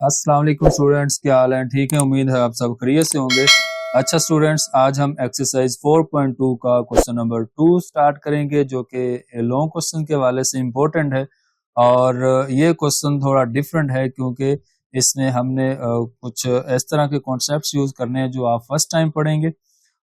अस्सलाम वालेकुम स्टूडेंट्स, क्या हाल है? ठीक है, उम्मीद है आप सब खैरियत से होंगे। अच्छा स्टूडेंट्स, आज हम एक्सरसाइज 4.2 का क्वेश्चन नंबर 2 स्टार्ट करेंगे, जो कि लॉन्ग क्वेश्चन के वाले से इम्पोर्टेंट है। और ये क्वेश्चन थोड़ा डिफरेंट है क्योंकि इसमें हमने कुछ इस तरह के कॉन्सेप्ट्स यूज करने हैं जो आप फर्स्ट टाइम पढ़ेंगे।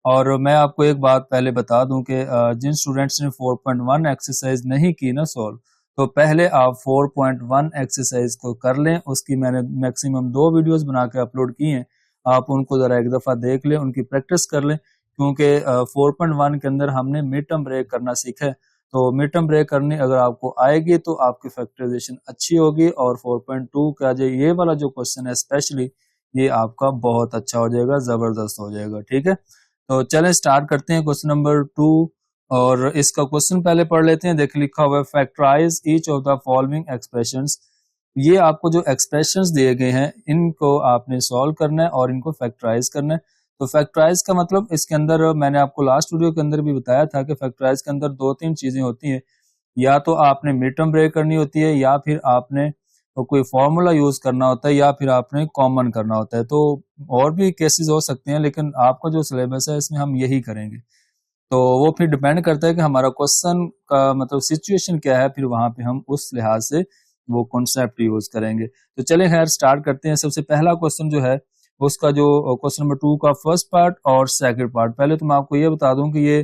और मैं आपको एक बात पहले बता दूं कि जिन स्टूडेंट्स ने 4.1 एक्सरसाइज नहीं की ना सॉल्व, तो पहले आप 4.1 एक्सरसाइज को कर लें। उसकी मैंने मैक्सिमम 2 वीडियोस बना के अपलोड की हैं, आप उनको जरा एक दफा देख लें, उनकी प्रैक्टिस कर लें। क्योंकि 4.1 के अंदर हमने मिड टर्म ब्रेक करना सीखा है, तो मिड टर्म ब्रेक करनी अगर आपको आएगी तो आपकी फैक्टराइजेशन अच्छी होगी। और 4.2 का जो ये वाला जो क्वेश्चन है स्पेशली, ये आपका बहुत अच्छा हो जाएगा, जबरदस्त हो जाएगा। ठीक है, तो चलें स्टार्ट करते हैं क्वेश्चन नंबर 2। और इसका क्वेश्चन पहले पढ़ लेते हैं। देख, लिखा हुआ है factorise each of the following expressions. ये आपको जो एक्सप्रेशंस दिए गए हैं इनको आपने सॉल्व करना है और इनको फैक्टराइज करना है। तो फैक्टराइज का मतलब, इसके अंदर मैंने आपको लास्ट वीडियो के अंदर भी बताया था कि फैक्टराइज के अंदर 2-3 चीजें होती हैं। या तो आपने मिड टर्म ब्रेक करनी होती है, या फिर आपने कोई फॉर्मूला यूज करना होता है, या फिर आपने कॉमन करना होता है। तो और भी केसेस हो सकते हैं, लेकिन आपका जो सिलेबस है इसमें हम यही करेंगे। तो वो फिर डिपेंड करता है कि हमारा क्वेश्चन का मतलब सिचुएशन क्या है, फिर वहां पे हम उस लिहाज से वो कॉन्सेप्ट यूज करेंगे। तो चलिए खैर स्टार्ट करते हैं। सबसे पहला क्वेश्चन जो है उसका जो क्वेश्चन नंबर 2 का फर्स्ट पार्ट और सेकंड पार्ट, पहले तो मैं आपको ये बता दूं कि ये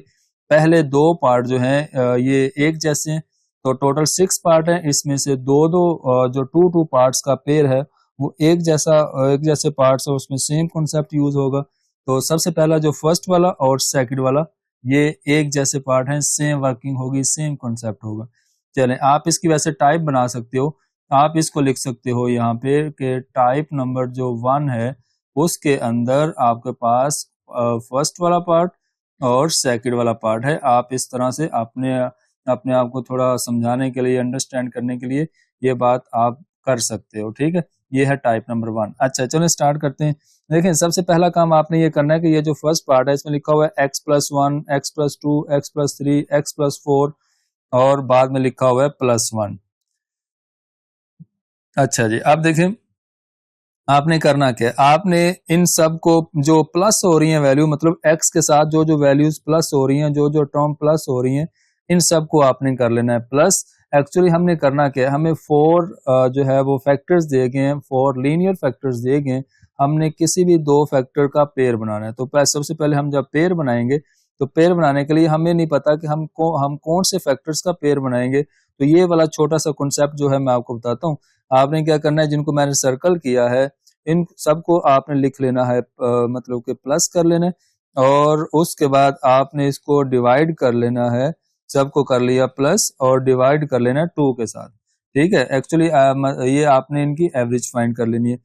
पहले 2 पार्ट जो हैं ये एक जैसे हैं। तो टोटल 6 पार्ट हैं, इसमें से दो दो जो 2 पार्ट्स का पेयर है वो एक जैसे पार्ट्स है, उसमें सेम कॉन्सेप्ट यूज होगा। तो सबसे पहला जो फर्स्ट वाला और सेकंड वाला, ये एक जैसे पार्ट हैं, सेम वर्किंग होगी, सेम कॉन्सेप्ट होगा। चलें, आप इसकी वैसे टाइप बना सकते हो। आप इसको लिख सकते हो यहाँ पे कि टाइप नंबर जो 1 है उसके अंदर आपके पास फर्स्ट वाला पार्ट और सेकंड वाला पार्ट है। आप इस तरह से अपने अपने आप को थोड़ा समझाने के लिए, अंडरस्टैंड करने के लिए ये बात आप कर सकते हो। ठीक है, ये है टाइप नंबर 1। अच्छा चलो स्टार्ट करते हैं। देखिए, सबसे पहला काम आपने ये करना है कि ये जो फर्स्ट पार्ट है इसमें लिखा हुआ है x+1, x+2, x+3, x+4 और बाद में लिखा हुआ है +1। अच्छा जी, अब देखिए आपने करना क्या है। आपने इन सब को जो प्लस हो रही है वैल्यू, मतलब x के साथ जो जो वैल्यूज प्लस हो रही हैं, जो जो टर्म प्लस हो रही हैं, इन सब को आपने कर लेना है प्लस। एक्चुअली हमने करना क्या है, हमें 4 जो है वो फैक्टर्स दिए गए हैं, 4 लीनियर फैक्टर्स दिए गए हैं। हमने किसी भी 2 फैक्टर का पेयर बनाना है। तो सबसे पहले हम जब पेयर बनाएंगे, तो पेयर बनाने के लिए हमें नहीं पता कि हम कौन से फैक्टर्स का पेयर बनाएंगे। तो ये वाला छोटा सा कॉन्सेप्ट जो है मैं आपको बताता हूँ। आपने क्या करना है, जिनको मैंने सर्कल किया है इन सबको आपने लिख लेना है, मतलब कि प्लस कर लेना है। और उसके बाद आपने इसको डिवाइड कर लेना है। सबको कर लिया प्लस और डिवाइड कर लेना है 2 के साथ। ठीक है, एक्चुअली ये आपने इनकी एवरेज फाइंड कर लेनी है।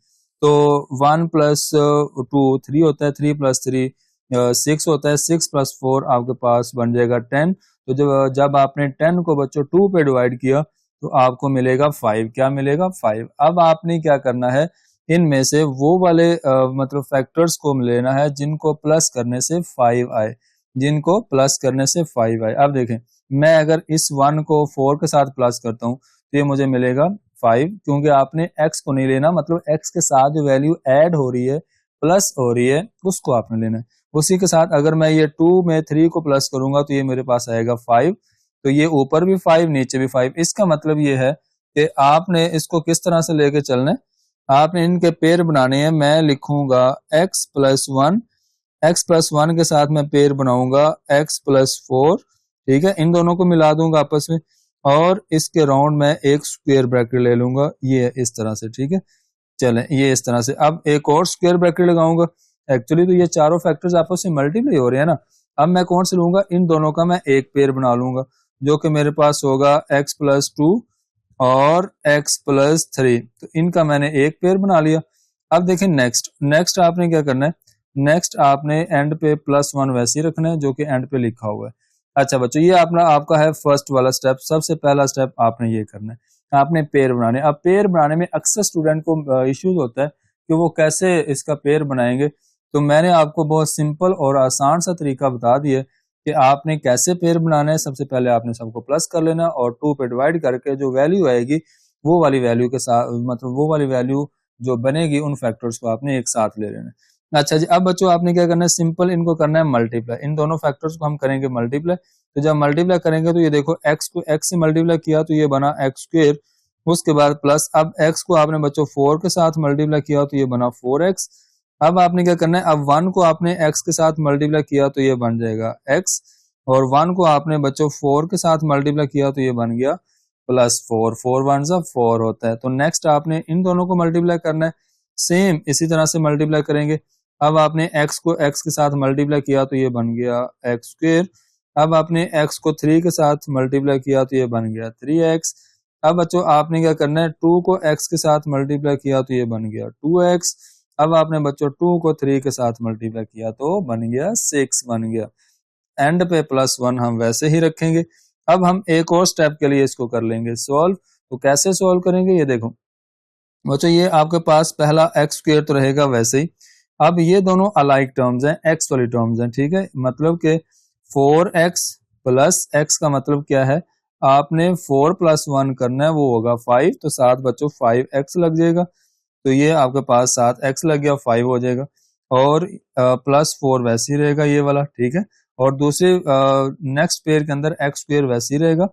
तो 1 + 2 3 होता है, 3 + 3 6 होता है, 6 + 4 आपके पास बन जाएगा 10। तो जब जब आपने 10 को बच्चों 2 पे डिवाइड किया तो आपको मिलेगा 5। क्या मिलेगा? 5। अब आपने क्या करना है, इनमें से वो वाले मतलब फैक्टर्स को लेना है जिनको प्लस करने से 5 आए, जिनको प्लस करने से 5 आए। अब देखें, मैं अगर इस 1 को 4 के साथ प्लस करता हूँ तो ये मुझे मिलेगा 5, क्योंकि आपने x को नहीं लेना, मतलब x के साथ जो वैल्यू ऐड हो रही है, प्लस हो रही है, उसको आपने लेना है। उसी के साथ अगर मैं ये 2 में 3 को प्लस करूंगा तो ये मेरे पास आएगा 5। तो ये ऊपर भी 5 नीचे भी 5। इसका मतलब ये है कि आपने इसको किस तरह से लेके चलना है, आपने इनके पेयर बनाने हैं। मैं लिखूंगा x+1, x+1 के साथ मैं पेयर बनाऊंगा x+4। ठीक है, इन दोनों को मिला दूंगा आपस में और इसके राउंड में एक स्क्वायर ब्रैकेट ले लूंगा, ये इस तरह से। ठीक है, चलें ये इस तरह से। अब एक और स्क्वायर ब्रैकेट लगाऊंगा। एक्चुअली तो ये चारों फैक्टर्स आपस में मल्टीप्लाई हो रहे हैं ना। अब मैं कौन से लूंगा, इन दोनों का मैं एक पेयर बना लूंगा, जो कि मेरे पास होगा x+2 और x+3। तो इनका मैंने एक पेयर बना लिया। अब देखें नेक्स्ट आपने क्या करना है, नेक्स्ट आपने एंड पे +1 वैसे ही रखना है जो कि एंड पे लिखा हुआ है। अच्छा बच्चों, ये आपका है फर्स्ट वाला स्टेप। सबसे पहला स्टेप आपने ये करना है, आपने पेयर बनाने। अब पेयर बनाने में अक्सर स्टूडेंट को इश्यूज होता है कि वो कैसे इसका पेयर बनाएंगे। तो मैंने आपको बहुत सिंपल और आसान सा तरीका बता दिया कि आपने कैसे पेयर बनाना है। सबसे पहले आपने सबको प्लस कर लेना और 2 पे डिवाइड करके जो वैल्यू आएगी वो वाली वैल्यू के साथ, मतलब वो वाली वैल्यू जो बनेगी उन फैक्टर्स को आपने एक साथ ले लेना है। अच्छा जी, अब बच्चों आपने क्या करना है, सिंपल इनको करना है मल्टीप्लाई, इन दोनों फैक्टर्स को हम करेंगे मल्टीप्लाई। तो जब मल्टीप्लाई करेंगे तो ये देखो x को x से मल्टीप्लाई किया तो ये बना x स्क्वायर, उसके बाद प्लस अब x को आपने बच्चों 4 के साथ मल्टीप्लाई किया तो ये बना 4x। अब आपने क्या करना है, अब 1 को आपने x के साथ मल्टीप्लाई किया तो ये बन जाएगा x, और 1 को आपने बच्चों 4 के साथ मल्टीप्लाई किया तो ये बन गया प्लस 4, 4 1 जा 4 होता है। तो नेक्स्ट आपने इन दोनों को मल्टीप्लाई करना है, सेम इसी तरह से मल्टीप्लाई करेंगे। अब आपने x को x के साथ मल्टीप्लाई किया तो ये बन गया x स्क्वायर। अब आपने x को 3 के साथ मल्टीप्लाई किया तो ये बन गया 3x। अब बच्चों आपने क्या करना है, 2 को x के साथ मल्टीप्लाई किया तो ये बन गया 2x। अब आपने बच्चों 2 को 3 के साथ मल्टीप्लाई किया तो बन गया 6 बन गया। एंड पे प्लस 1 हम वैसे ही रखेंगे। अब हम एक और स्टेप के लिए इसको कर लेंगे सॉल्व। तो कैसे सॉल्व करेंगे, ये देखो बच्चों, ये आपके पास पहला एक्स स्क्वायर तो रहेगा वैसे ही। अब ये दोनों अलाइक टर्म्स हैं, एक्स वाली टर्म्स हैं, ठीक है। मतलब कि 4x प्लस x का मतलब क्या है, आपने 4 प्लस 1 करना है, वो होगा 5। तो साथ बच्चों 5x लग जाएगा, तो ये आपके पास 7x लग गया, 5 हो जाएगा। और प्लस 4 वैसे ही रहेगा ये वाला, ठीक है। और दूसरे नेक्स्ट पेयर के अंदर x स्क्वायर वैसे ही रहेगा,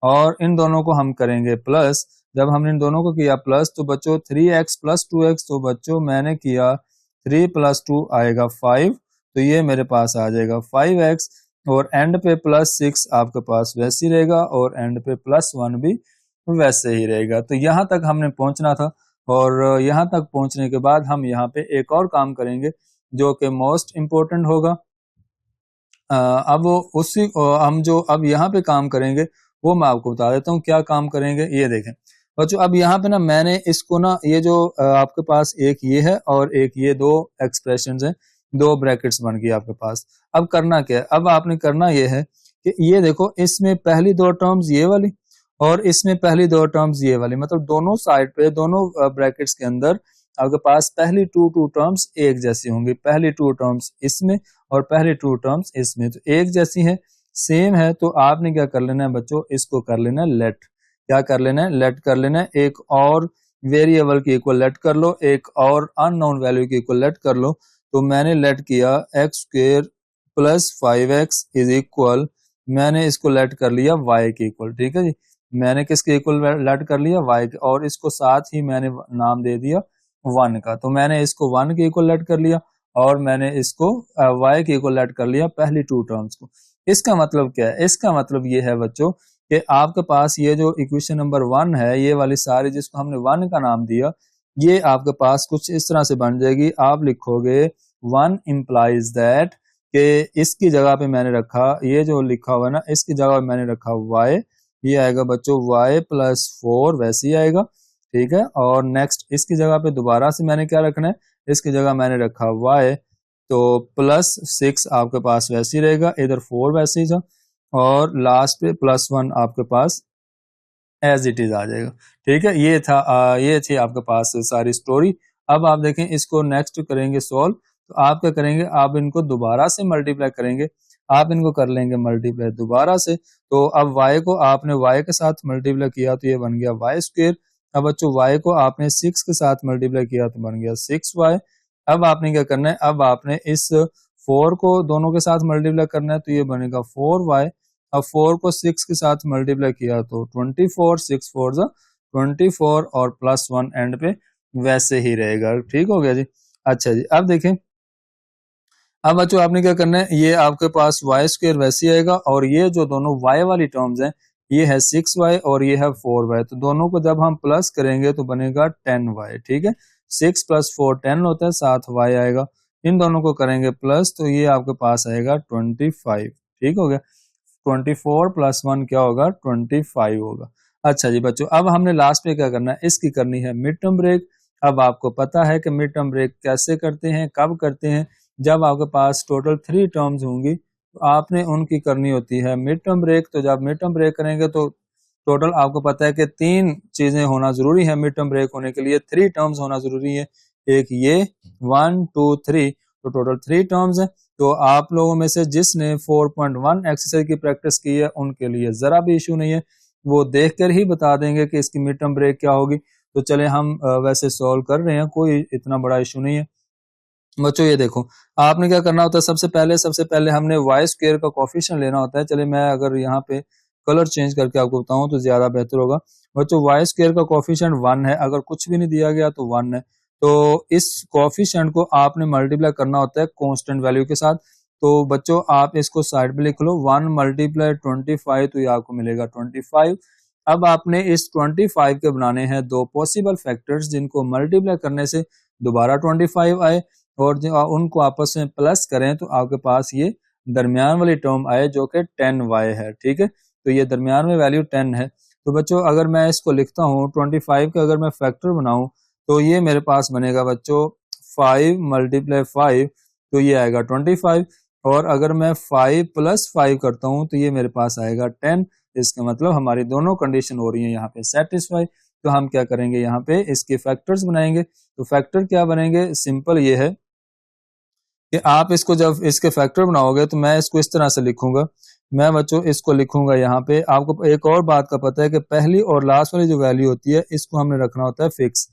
और इन दोनों को हम करेंगे प्लस। जब हमने इन दोनों को किया प्लस तो बच्चों 3x प्लस 2x, तो बच्चों मैंने किया 3 प्लस 2 आएगा 5, तो ये मेरे पास आ जाएगा 5x। और एंड पे प्लस 6 आपके पास वैसे ही रहेगा, और एंड पे प्लस 1 भी वैसे ही रहेगा। तो यहाँ तक हमने पहुंचना था, और यहाँ तक पहुंचने के बाद हम यहाँ पे एक और काम करेंगे जो कि मोस्ट इम्पोर्टेंट होगा। अब उसी हम जो अब यहाँ पे काम करेंगे वो मैं आपको बता देता हूँ क्या काम करेंगे। ये देखें बच्चों, अब यहाँ पे ना मैंने इसको ना, ये जो आपके पास एक ये है और एक ये दो एक्सप्रेशंस हैं, दो ब्रैकेट्स बन गई आपके पास। अब करना क्या है, अब आपने करना ये है कि ये देखो, इसमें पहली दो टर्म्स ये वाली और इसमें पहली दो टर्म्स ये वाली, मतलब दोनों साइड पे दोनों ब्रैकेट्स के अंदर आपके पास पहली टू टर्म्स एक जैसी होंगी। पहली टू टर्म्स इसमें और पहली टू टर्म्स इसमें, तो एक जैसी है, सेम है। तो आपने क्या कर लेना है बच्चों, इसको कर लेना है लेट। क्या कर लेना है, लेट कर लेना है। एक और वेरिएबल की इक्वल लेट कर लो, एक और अननोन वैल्यू की इक्वल लेट कर लो। तो मैंने लेट किया x square plus 5x is equal, मैंने इसको लेट कर लिया y के इक्वल, ठीक है जी। मैंने किसके इक्वल लेट कर लिया, y के, और इसको साथ ही मैंने नाम दे दिया 1 का। तो मैंने इसको 1 के इक्वल लेट कर लिया, और मैंने इसको y के इक्वल लेट कर लिया पहली टू टर्म्स को। इसका मतलब क्या है, इसका मतलब ये है बच्चों कि आपके पास ये जो इक्वेशन नंबर 1 है, ये वाली सारी जिसको हमने 1 का नाम दिया, ये आपके पास कुछ इस तरह से बन जाएगी। आप लिखोगे 1 इम्प्लाइज दैट, कि इसकी जगह पे मैंने रखा, ये जो लिखा हुआ है ना, इसकी जगह पे मैंने रखा y, ये आएगा बच्चों y प्लस 4 वैसे ही आएगा, ठीक है। और नेक्स्ट इसकी जगह पे दोबारा से मैंने क्या रखना है, इसकी जगह मैंने रखा y, तो प्लस 6 आपके पास वैसे ही रहेगा, इधर 4 वैसे ही था, और लास्ट पे प्लस 1 आपके पास एज इट इज आ जाएगा, ठीक है। ये था ये थी आपके पास सारी स्टोरी। अब आप देखें इसको नेक्स्ट करेंगे सॉल्व। तो आप क्या करेंगे, आप इनको दोबारा से मल्टीप्लाई करेंगे, आप इनको कर लेंगे मल्टीप्लाई दोबारा से। तो अब y को आपने y के साथ मल्टीप्लाई किया तो ये बन गया y स्क्वायर। अब बच्चों y को आपने 6 के साथ मल्टीप्लाई किया तो बन गया 6y। अब आपने क्या करना है, अब आपने इस 4 को दोनों के साथ मल्टीप्लाई करना है, तो ये बनेगा 4y। अब 4 को 6 के साथ मल्टीप्लाई किया तो 24, 6 4 जा 24, और प्लस 1 एंड पे वैसे ही रहेगा, ठीक हो गया जी। अच्छा जी, अब देखें, अब बच्चों आपने क्या करना है, ये आपके पास वाई स्क्वायर वैसे आएगा, और ये जो दोनों y वाली टर्म्स हैं, ये है 6y और ये है 4y, तो दोनों को जब हम प्लस करेंगे तो बनेगा 10y, ठीक है। 6 प्लस 4 10 होता है, साथ y आएगा, इन दोनों को करेंगे प्लस, तो ये आपके पास आएगा 25, ठीक हो गया। 24 प्लस 1 क्या होगा, 25 होगा। अच्छा जी बच्चों, अब हमने लास्ट में क्या करना है, इसकी करनी है मिड टर्म ब्रेक। अब आपको पता है कि मिड टर्म ब्रेक कैसे करते हैं, कब करते हैं, जब आपके पास टोटल 3 टर्म्स होंगी तो आपने उनकी करनी होती है मिड टर्म ब्रेक। तो जब मिड टर्म ब्रेक करेंगे तो टोटल आपको पता है कि 3 चीजें होना जरूरी है मिड टर्म ब्रेक होने के लिए, 3 टर्म्स होना जरूरी है। एक ये 1 2 3, तो टोटल 3 टर्म्स है। तो आप लोगों में से जिसने 4.1 एक्सरसाइज की प्रैक्टिस की है उनके लिए जरा भी इशू नहीं है, वो देखकर ही बता देंगे कि इसकी मिड टर्म ब्रेक क्या होगी। तो चले हम वैसे सॉल्व कर रहे हैं, कोई इतना बड़ा इशू नहीं है। बच्चों ये देखो, आपने क्या करना होता है, सबसे पहले हमने वाई स्क्वायर का कोफिशिएंट लेना होता है। चले मैं अगर यहाँ पे कलर चेंज करके आपको बताऊं तो ज्यादा बेहतर होगा। बच्चों वाई स्क्वायर का कोफिशिएंट 1 है, अगर कुछ भी नहीं दिया गया तो 1 है। तो इस कोफिशिएंट को आपने मल्टीप्लाई करना होता है कांस्टेंट वैल्यू के साथ। तो बच्चों आप इसको साइड पे लिख लो, 1 मल्टीप्लाई 25, तो ये आपको मिलेगा 25। अब आपने इस 25 के बनाने हैं दो पॉसिबल फैक्टर्स, जिनको मल्टीप्लाई करने से दोबारा 25 आए और उनको आपस में प्लस करें तो आपके पास ये दरमियान वाली टर्म आए जो कि 10y है। ठीक है, तो ये दरमियान में वैल्यू 10 है। तो बच्चों अगर मैं इसको लिखता हूँ 25 का अगर मैं फैक्टर बनाऊं तो ये मेरे पास बनेगा बच्चों 5 मल्टीप्लाई 5, तो ये आएगा 25। और अगर मैं 5 प्लस 5 करता हूं तो ये मेरे पास आएगा 10। इसका मतलब हमारी दोनों कंडीशन हो रही है यहाँ पे सेटिस्फाई। तो हम क्या करेंगे, यहाँ पे इसके फैक्टर्स बनाएंगे। तो फैक्टर क्या बनेंगे, सिंपल ये है कि आप इसको जब इसके फैक्टर बनाओगे तो मैं इसको इस तरह से लिखूंगा। मैं बच्चों इसको लिखूंगा यहाँ पे। आपको एक और बात का पता है कि पहली और लास्ट वाली जो वैल्यू होती है इसको हमने रखना होता है फिक्स।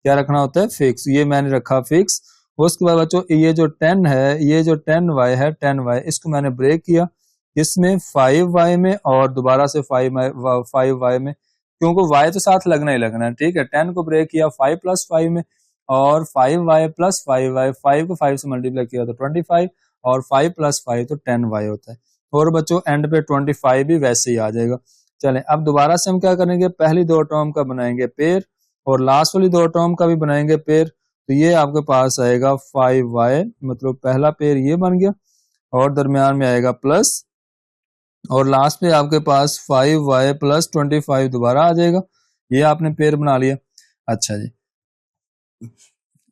क्या रखना होता है, फिक्स। ये मैंने रखा फिक्स। उसके बाद बच्चों ये जो 10 है, ये जो 10y है, 10y इसको मैंने ब्रेक किया इसमें 5y में और दोबारा से 5y में, क्योंकि y तो साथ लगना ही लगना है। ठीक है, 10 को ब्रेक किया 5 प्लस 5 में और 5y प्लस 5y, 5 को 5 से मल्टीप्लाई किया तो 25 और 5 प्लस 5 तो 10y होता है। और बच्चों एंड पे 25 भी वैसे ही आ जाएगा। चलें अब दोबारा से हम क्या करेंगे, पहली दो टर्म का बनाएंगे पेयर और लास्ट वाली दो टर्म का भी बनाएंगे पेयर। तो ये आपके पास आएगा 5y, मतलब पहला पेयर ये बन गया और दरमियान में आएगा प्लस और लास्ट में आपके पास 5y प्लस 25 दोबारा आ जाएगा। ये आपने पेयर बना लिया। अच्छा जी,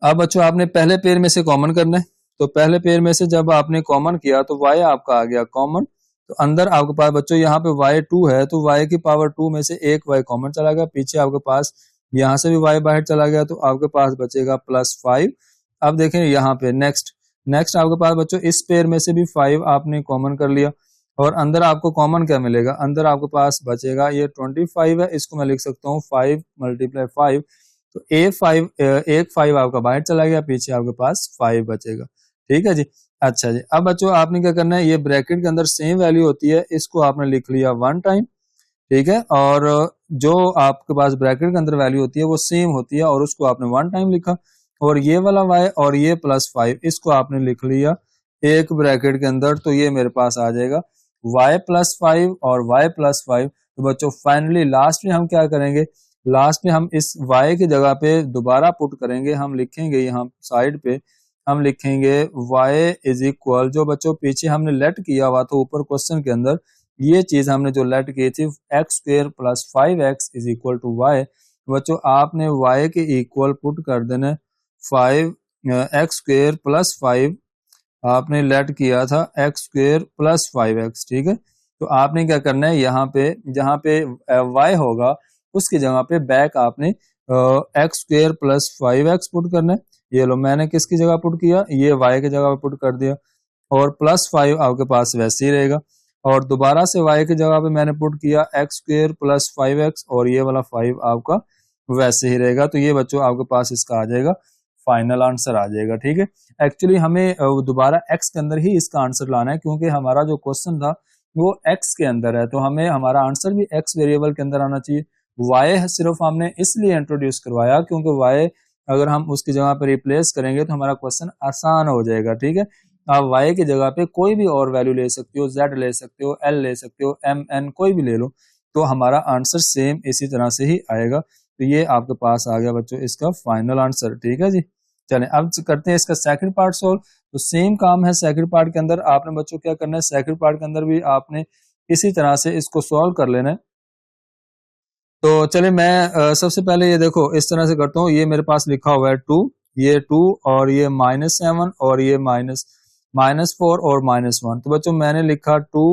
अब बच्चों आपने पहले पेयर में से कॉमन करना है। तो पहले पेयर में से जब आपने कॉमन किया तो y आपका आ गया कॉमन। तो अंदर आपके पास बच्चों यहाँ पे y2 है, तो y की पावर 2 में से एक y कॉमन चला गया, पीछे आपके पास यहाँ से भी y बाहर चला गया, तो आपके पास बचेगा +5। अब देखें यहाँ पे नेक्स्ट आपके पास बच्चों इस पेयर में से भी 5 आपने कॉमन कर लिया और अंदर आपको कॉमन क्या मिलेगा, अंदर आपके पास बचेगा ये 25 है। इसको मैं लिख सकता हूँ 5 मल्टीप्लाई 5, तो एक 5 आपका बाहर चला गया, पीछे आपके पास 5 बचेगा। ठीक है जी। अच्छा जी, अब बच्चों आपने क्या करना है, ये ब्रैकेट के अंदर सेम वैल्यू होती है, इसको आपने लिख लिया 1 टाइम। ठीक है, और जो आपके पास ब्रैकेट के अंदर वैल्यू होती है वो सेम होती है और उसको आपने 1 टाइम लिखा। और ये वाला y और ये +5 इसको आपने लिख लिया एक ब्रैकेट के अंदर, तो ये मेरे पास आ जाएगा y +5 और y +5। तो बच्चों फाइनली लास्ट में हम क्या करेंगे, लास्ट में हम इस y की जगह पे दोबारा पुट करेंगे, हम लिखेंगे यहाँ साइड पे हम लिखेंगे y इज इक्वल, जो बच्चों पीछे हमने लेट किया हुआ था ऊपर क्वेश्चन के अंदर, ये चीज हमने जो लेट की थी x² + 5x is equal to y। बच्चों आपने y के इक्वल पुट कर देना 5x² + 5, आपने लेट किया था x² + 5x। ठीक है, तो आपने क्या करना है, यहाँ पे जहाँ पे y होगा उसकी जगह पे बैक आपने x² + 5x पुट करना है। ये लो मैंने किसकी जगह पुट किया, ये y की जगह पे पुट कर दिया और +5 आपके पास वैसे ही रहेगा और दोबारा से y की जगह पे मैंने पुट किया x² + 5x और ये वाला 5 आपका वैसे ही रहेगा। तो ये बच्चों आपके पास इसका आ जाएगा फाइनल आंसर आ जाएगा। ठीक है, एक्चुअली हमें दोबारा x के अंदर ही इसका आंसर लाना है, क्योंकि हमारा जो क्वेश्चन था वो x के अंदर है, तो हमें हमारा आंसर भी x वेरिएबल के अंदर आना चाहिए। y सिर्फ हमने इसलिए इंट्रोड्यूस करवाया क्योंकि y अगर हम उसकी जगह पे रिप्लेस करेंगे तो हमारा क्वेश्चन आसान हो जाएगा। ठीक है, आप y की जगह पे कोई भी और वैल्यू ले सकते हो, z ले सकते हो, l ले सकते हो, m n कोई भी ले लो, तो हमारा आंसर सेम इसी तरह से ही आएगा। तो ये आपके पास आ गया बच्चों इसका फाइनल आंसर। ठीक है जी, चलें अब करते हैं इसका सेकंड पार्ट सोल्व। तो सेम काम है सेकंड पार्ट के अंदर, आपने बच्चों क्या करना है, सेकंड पार्ट के अंदर भी आपने इसी तरह से इसको सॉल्व कर लेना है। तो चले मैं सबसे पहले ये देखो इस तरह से करता हूँ, ये मेरे पास लिखा हुआ है 2, ये 2 और ये -7 और ये -4 और -1। तो बच्चों मैंने लिखा 2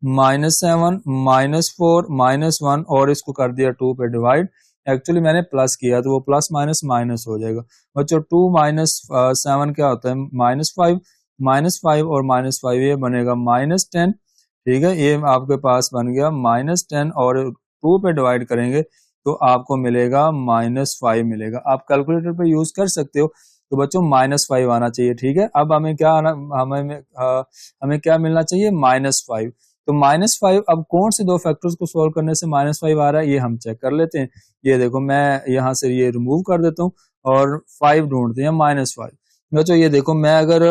-7 -4 -1 और इसको कर दिया 2 पे डिवाइड। एक्चुअली मैंने प्लस किया तो वो प्लस माइनस माइनस हो जाएगा। बच्चों 2 - 7 क्या होता है, -5, -5 और -5 ये बनेगा -10। ठीक है, ये आपके पास बन गया -10 और 2 पे डिवाइड करेंगे तो आपको मिलेगा -5 मिलेगा। आप कैलकुलेटर पे यूज कर सकते हो। तो बच्चों -5 आना चाहिए, ठीक है। अब हमें क्या आना, हमें क्या मिलना चाहिए, -5। तो -5 अब कौन से दो फैक्टर्स को सोल्व करने से -5 आ रहा है, ये हम चेक कर लेते हैं। ये देखो, मैं यहाँ से ये रिमूव कर देता हूँ और 5 ढूंढते हैं, -5। बच्चों ये देखो, मैं अगर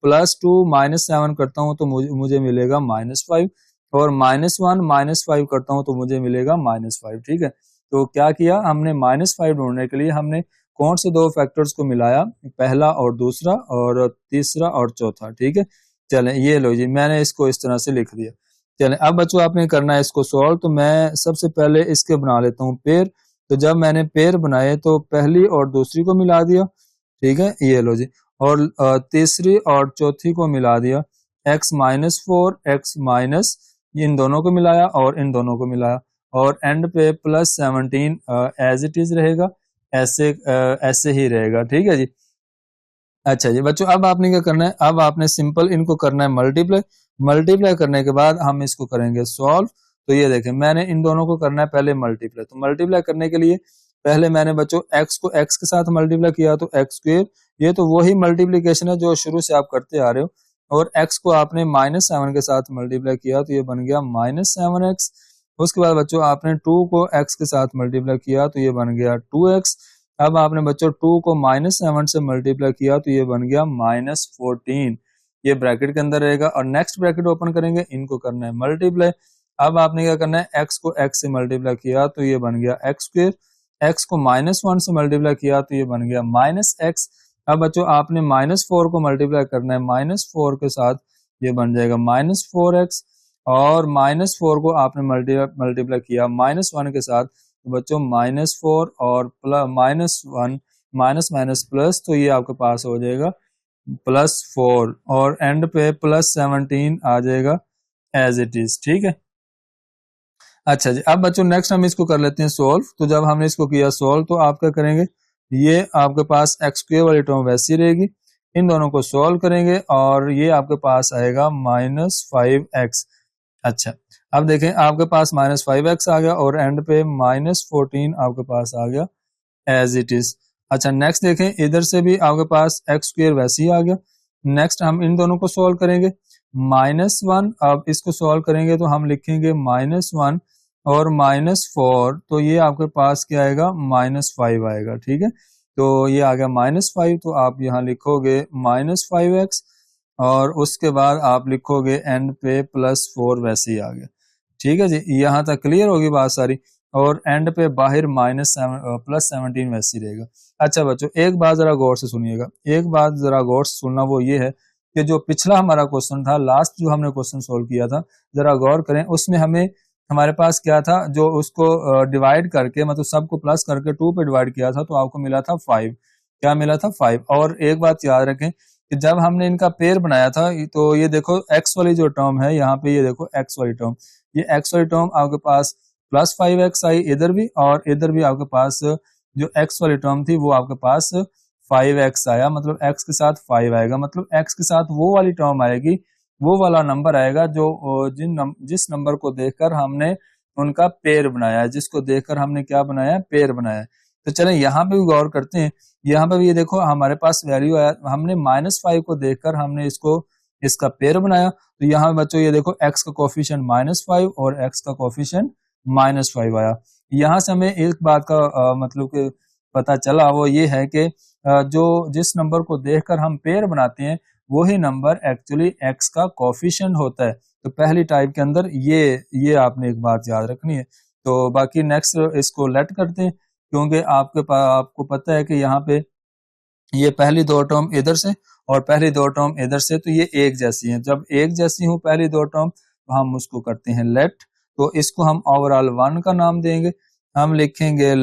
+2 -7 करता हूँ तो मुझे मिलेगा -5, और -1 -5 करता हूँ तो मुझे मिलेगा -5, ठीक है। तो क्या किया हमने, -5 ढूंढने के लिए हमने कौन से दो फैक्टर्स को मिलाया, पहला और दूसरा, और तीसरा और चौथा, ठीक है। चलें, ये लो जी, मैंने इसको इस तरह से लिख दिया। चलें, अब बच्चों आपने करना है इसको सॉल्व। तो मैं सबसे पहले इसके बना लेता हूँ पेयर। तो जब मैंने पेयर बनाए तो पहली और दूसरी को मिला दिया, ठीक है, ये लो जी, और तीसरी और चौथी को मिला दिया, x-4 x- इन दोनों को मिलाया और इन दोनों को मिलाया, और एंड पे +17 एज इट इज रहेगा, ऐसे ही रहेगा, ठीक है जी। अच्छा जी बच्चों, अब आपने क्या करना है, अब आपने सिंपल इनको करना है मल्टीप्लाई। मल्टीप्लाई करने के बाद हम इसको करेंगे सॉल्व। तो ये देखें, मैंने इन दोनों को करना है पहले मल्टीप्लाई। तो मल्टीप्लाई करने के लिए पहले मैंने बच्चों x को x के साथ मल्टीप्लाई किया, तो x²। ये तो वही मल्टीप्लीकेशन है जो शुरू से आप करते आ रहे हो। और x को आपने -7 के साथ मल्टीप्लाई किया, तो ये बन गया -7x। उसके बाद बच्चों आपने 2 को x के साथ मल्टीप्लाई किया, तो ये बन गया 2x। अब आपने बच्चों 2 को -7 से मल्टीप्लाई किया, तो ये बन गया -14। ये ब्रैकेट के अंदर रहेगा, और नेक्स्ट ब्रैकेट ओपन करेंगे, इनको करना है मल्टीप्लाई। अब आपने क्या करना है, x को x से मल्टीप्लाई किया, तो ये बन गया x²। x को -1 से मल्टीप्लाई किया, तो ये बन गया -x। अब बच्चों आपने -4 को मल्टीप्लाई करना है -4 के साथ, ये बन जाएगा -4x। और -4 को आपने मल्टीप्लाई किया -1 के साथ, तो बच्चों -4 और -1 माइनस माइनस प्लस, तो ये आपके पास हो जाएगा +4, और एंड पे +17 आ जाएगा एज इट इज, ठीक है। अच्छा जी, अब बच्चों नेक्स्ट हम इसको कर लेते हैं सोल्व। तो जब हमने इसको किया सोल्व, तो आप क्या करेंगे, ये आपके पास x² वाली टर्म वैसी रहेगी, इन दोनों को सोल्व करेंगे और ये आपके पास आएगा -5x। अच्छा, अब देखें आपके पास -5x आ गया, और एंड पे -14 आपके पास आ गया एज इट इज। अच्छा, नेक्स्ट देखें, इधर से भी आपके पास x² वैसे ही आ गया। नेक्स्ट हम इन दोनों को सॉल्व करेंगे, -1। अब इसको सॉल्व करेंगे तो हम लिखेंगे -1 और -4, तो ये आपके पास क्या आएगा, -5 आएगा, ठीक है। तो ये आ गया -5, तो आप यहाँ लिखोगे -5x, और उसके बाद आप लिखोगे एंड पे +4 वैसे ही आ गया, ठीक है जी। यहाँ तक क्लियर होगी बात सारी, और एंड पे बाहर +17 वैसे ही रहेगा। अच्छा बच्चों, एक बात जरा गौर से सुनिएगा, एक बात जरा गौर से सुनना, वो ये है कि जो पिछला हमारा क्वेश्चन था, लास्ट जो हमने क्वेश्चन सोल्व किया था, जरा गौर करें, उसमें हमारे पास क्या था, जो उसको डिवाइड करके, मतलब सबको प्लस करके 2 पे डिवाइड किया था, तो आपको मिला था 5। क्या मिला था, 5। और एक बात याद रखें कि जब हमने इनका पेयर बनाया था, तो ये देखो x वाली जो टर्म है यहाँ पे, ये देखो x वाली टर्म, ये x वाली टर्म आपके पास +5x आई इधर भी, और इधर भी आपके पास जो x वाली टर्म थी वो आपके पास 5x आया, मतलब x के साथ 5 आएगा, मतलब x के साथ वो वाली टर्म आएगी, वो वाला नंबर आएगा जो जिस नंबर को देखकर हमने उनका पेयर बनाया है, जिसको देखकर हमने क्या बनाया, पेयर बनाया है। तो चलें यहाँ पे भी गौर करते हैं, यहाँ पे भी ये देखो हमारे पास वैल्यू आया, हमने -5 को देखकर हमने इसका पेयर बनाया। तो यहाँ बच्चों ये देखो x का कोफिशिएंट -5 और x का कोफिशिएंट -5 आया। यहाँ से हमें एक बात का मतलब कि पता चला, वो ये है कि जो जिस नंबर को देखकर हम पेयर बनाते हैं, वही नंबर एक्चुअली x का कोफिशिएंट होता है। तो पहली टाइप के अंदर ये आपने एक बात याद रखनी है। तो बाकी नेक्स्ट इसको लेट करते हैं, क्योंकि आपको पता है कि यहाँ पे ये पहली दो टर्म इधर से और पहली दो टर्म इधर से, तो ये एक जैसी हैं। जब एक जैसी हो पहली दो टर्म, तो हम उसको करते हैं लेट। तो इसको हम ओवरऑल 1 का नाम देंगे, हम लिखेंगे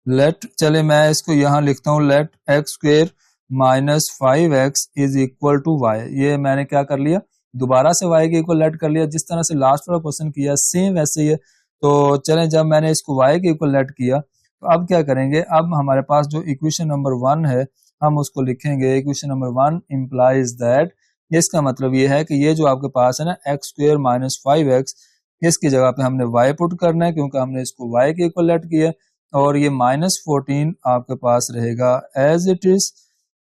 लेट चले मैं इसको यहाँ लिखता हूँ, let x² -5x is equal to y। ये मैंने क्या कर लिया, दोबारा से y के इक्वल लेट कर लिया, जिस तरह से लास्ट वाला क्वेश्चन किया सेम वैसे ही है। तो चलें, जब मैंने इसको y के इक्वल लेट किया, तो अब क्या करेंगे, अब हमारे पास जो इक्वेशन नंबर 1 है, हम उसको लिखेंगे, इक्वेशन नंबर 1 इम्प्लाइज दैट, इसका मतलब ये है कि ये जो आपके पास है ना, x² -5x, इसकी जगह पे हमने y पुट करना है क्योंकि हमने इसको y के इक्वल लेट किया, और ये -14 आपके पास रहेगा एज इट इज।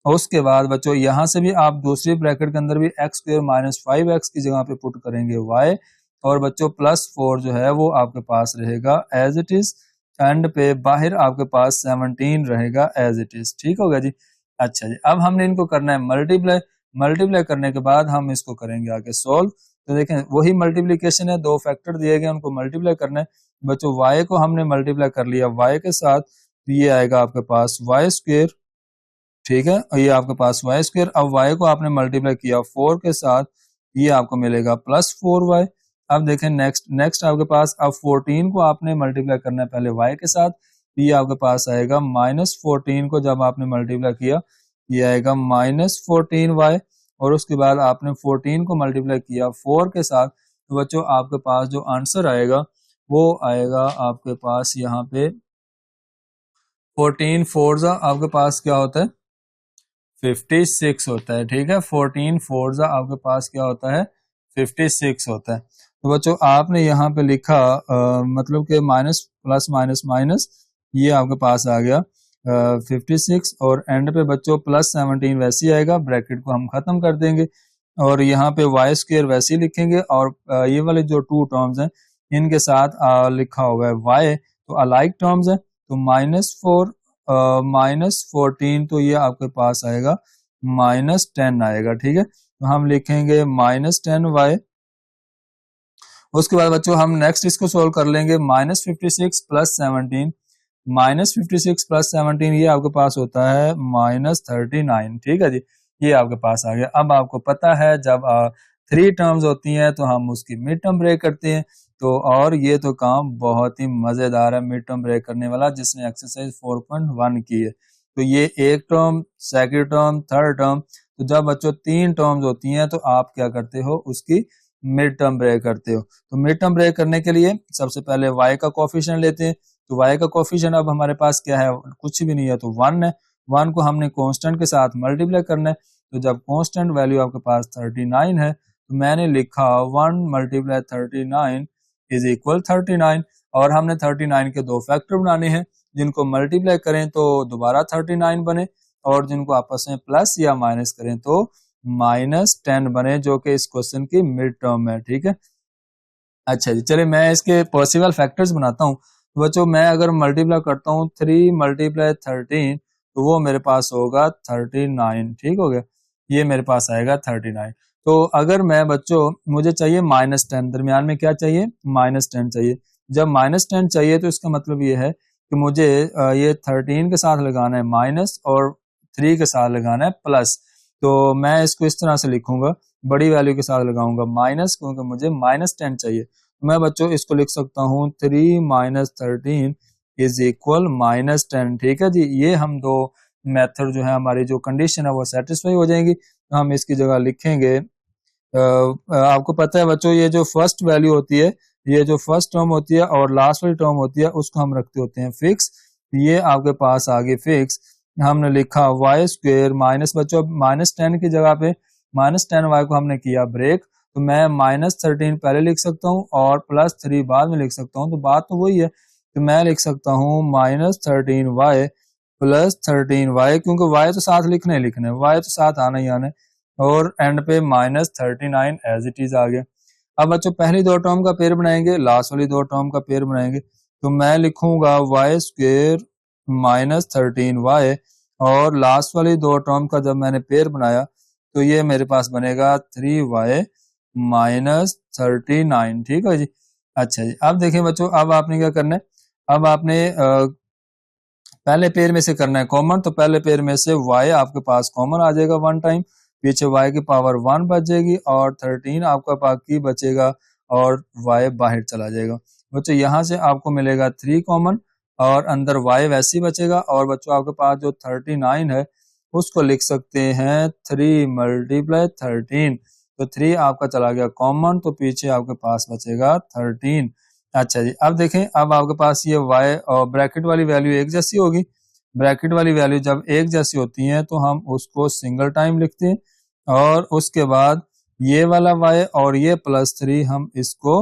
उसके बाद बच्चों यहाँ से भी आप दूसरी ब्रैकेट के अंदर भी x² - 5x की जगह पे पुट करेंगे y, और बच्चों +4 जो है वो आपके पास रहेगा एज इट इज। एंड पे बाहर आपके पास 17 रहेगा एज इट इज। ठीक होगा जी। अच्छा जी, अब हमने इनको करना है मल्टीप्लाई। मल्टीप्लाई करने के बाद हम इसको करेंगे आगे सोल्व। तो देखें वही मल्टीप्लिकेशन है, दो फैक्टर दिए गए उनको मल्टीप्लाई करना है। बच्चों y को हमने मल्टीप्लाई कर लिया y के साथ, तो ये आएगा आपके पास y²। ठीक है, और ये आपके पास y²। अब y को आपने मल्टीप्लाई किया 4 के साथ, ये आपको मिलेगा +4y। अब देखें नेक्स्ट आपके पास अब 14 को आपने मल्टीप्लाई करना है पहले y के साथ, ये आपके पास आएगा -14 को जब आपने मल्टीप्लाई किया, ये आएगा -14y, और उसके बाद आपने 14 को मल्टीप्लाई किया 4 के साथ, तो बच्चों आपके पास जो आंसर आएगा वो आएगा आपके पास यहाँ पे 14 4 आपके पास क्या होता है 56 होता है। ठीक है, 14 4 आपके पास क्या होता है 56 होता है। तो बच्चों आपने यहाँ पे लिखा मतलब कि माइनस प्लस माइनस माइनस, ये आपके पास आ गया 56, और एंड पे बच्चों +17 वैसे ही आएगा, ब्रैकेट को हम खत्म कर देंगे, और यहाँ पे y² वैसे ही लिखेंगे, और ये वाले जो टू टर्म्स हैं इनके साथ लिखा हुआ है y, तो अलाइक टर्म्स है, तो -4 -14, तो ये आपके पास आएगा -10 आएगा। ठीक है, तो हम लिखेंगे -10y। उसके बाद बच्चों हम नेक्स्ट इसको सोल्व कर लेंगे, -56 + 17, -56 + 17 ये आपके पास होता है -39। ठीक है जी, ये आपके पास आ गया। अब आपको पता है जब 3 टर्म्स होती हैं तो हम उसकी मिड टर्म ब्रेक करते हैं, तो और ये तो काम बहुत ही मजेदार है मिड टर्म ब्रेक करने वाला, जिसने एक्सरसाइज 4.1 की है। तो ये एक term, second term, third term, तो जब बच्चों 3 टर्म्स होती हैं तो आप क्या करते हो उसकी मिड टर्म ब्रेक करते हो। तो मिड टर्म ब्रेक करने के लिए सबसे पहले y का कोफिशिएंट लेते हैं, तो y का कोफिशिएंट अब हमारे पास क्या है, कुछ भी नहीं है, तो 1 है। 1 को हमने कांस्टेंट के साथ मल्टीप्लाई करना है, तो जब कांस्टेंट वैल्यू आपके पास 39 है, तो मैंने लिखा 1 × 39 = 39, और हमने 39 के दो फैक्टर बनाने हैं, जिनको मल्टीप्लाई करें तो दोबारा 39 बने, और जिनको आपस में प्लस या माइनस करें तो -10 बने, जो कि इस क्वेश्चन की मिड टर्म है। ठीक है, अच्छा जी, चलिए मैं इसके पॉसिबल फैक्टर्स बनाता हूँ। तो बच्चों मैं अगर मल्टीप्लाई करता हूँ 3 × 13, तो वो मेरे पास होगा 39। ठीक हो गया, ये मेरे पास आएगा 39। तो अगर मैं बच्चों मुझे चाहिए -10, दरमियान में क्या चाहिए -10 चाहिए। जब -10 चाहिए तो इसका मतलब ये है कि मुझे ये 13 के साथ लगाना है माइनस, और 3 के साथ लगाना है प्लस। तो मैं इसको इस तरह से लिखूंगा, बड़ी वैल्यू के साथ लगाऊंगा माइनस, क्योंकि मुझे -10 चाहिए। तो मैं बच्चों इसको लिख सकता हूँ 3 - 13 = -10। ठीक है जी, ये हम दो मेथड जो है हमारी जो कंडीशन है वो सेटिस्फाई हो जाएंगी। तो हम इसकी जगह लिखेंगे आपको पता है बच्चों ये जो फर्स्ट वैल्यू होती है, ये जो फर्स्ट टर्म होती है और लास्ट वाली टर्म होती है, उसको हम रखते होते हैं फिक्स। ये आपके पास आ गई फिक्स। हमने लिखा y² माइनस, बच्चों -10 की जगह पे -10y को हमने किया ब्रेक, तो मैं -13 पहले लिख सकता हूँ और +3 बाद में लिख सकता हूँ, तो बात तो वही है। तो मैं लिख सकता हूँ -13y + 13y, क्योंकि y तो साथ लिखने ही लिखने, y तो साथ आना ही आना है, और एंड पे -39 एज इट इज आ गया। अब बच्चों पहली दो टर्म का पेयर बनाएंगे, लास्ट वाली दो टर्म का पेयर बनाएंगे, तो मैं लिखूंगा y² -13y, और लास्ट वाली दो टर्म का जब मैंने पेयर बनाया तो ये मेरे पास बनेगा 3y -39। ठीक है जी, अच्छा जी। अब देखें बच्चों, अब आपने क्या करना है, अब आपने पहले पेयर में से करना है कॉमन, तो पहले पेयर में से y आपके पास कॉमन आ जाएगा 1 टाइम, पीछे y की पावर 1 बच जाएगी, और 13 आपका बाकी बचेगा, और y बाहर चला जाएगा। बच्चों यहाँ से आपको मिलेगा 3 कॉमन, और अंदर y वैसे ही बचेगा, और बच्चों आपके पास जो 39 है उसको लिख सकते हैं 3 × 13, तो 3 आपका चला गया कॉमन, तो पीछे आपके पास बचेगा 13। अच्छा जी, अब देखें, अब आपके पास ये y और ब्रैकेट वाली वैल्यू एक जैसी होगी। ब्रैकेट वाली वैल्यू जब एक जैसी होती है तो हम उसको सिंगल टाइम लिखते हैं, और उसके बाद ये वाला y और ये +3 हम इसको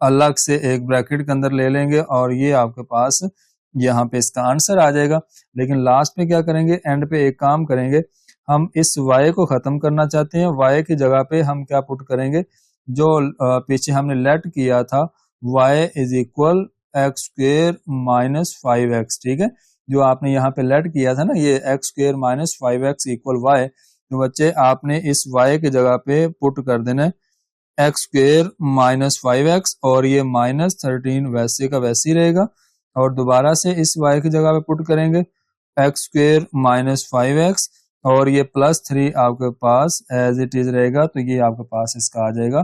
अलग से एक ब्रैकेट के अंदर ले लेंगे और ये आपके पास यहाँ पे इसका आंसर आ जाएगा। लेकिन लास्ट में क्या करेंगे, एंड पे एक काम करेंगे, हम इस y को खत्म करना चाहते हैं, y की जगह पे हम क्या पुट करेंगे, जो पीछे हमने लेट किया था y is equal x square minus 5x, ठीक है, जो आपने यहाँ पे लेट किया था ना, ये x square minus 5x equal y, तो बच्चे आपने इस y की जगह पे पुट कर देना है एक्स स्क्वेयर माइनस 5x और ये माइनस 13 वैसे का वैसे ही रहेगा, और दोबारा से इस y की जगह पे पुट करेंगे एक्स स्क्वेयर माइनस 5x और ये प्लस 3 आपके पास एज इट इज रहेगा, तो ये आपके पास इसका आ जाएगा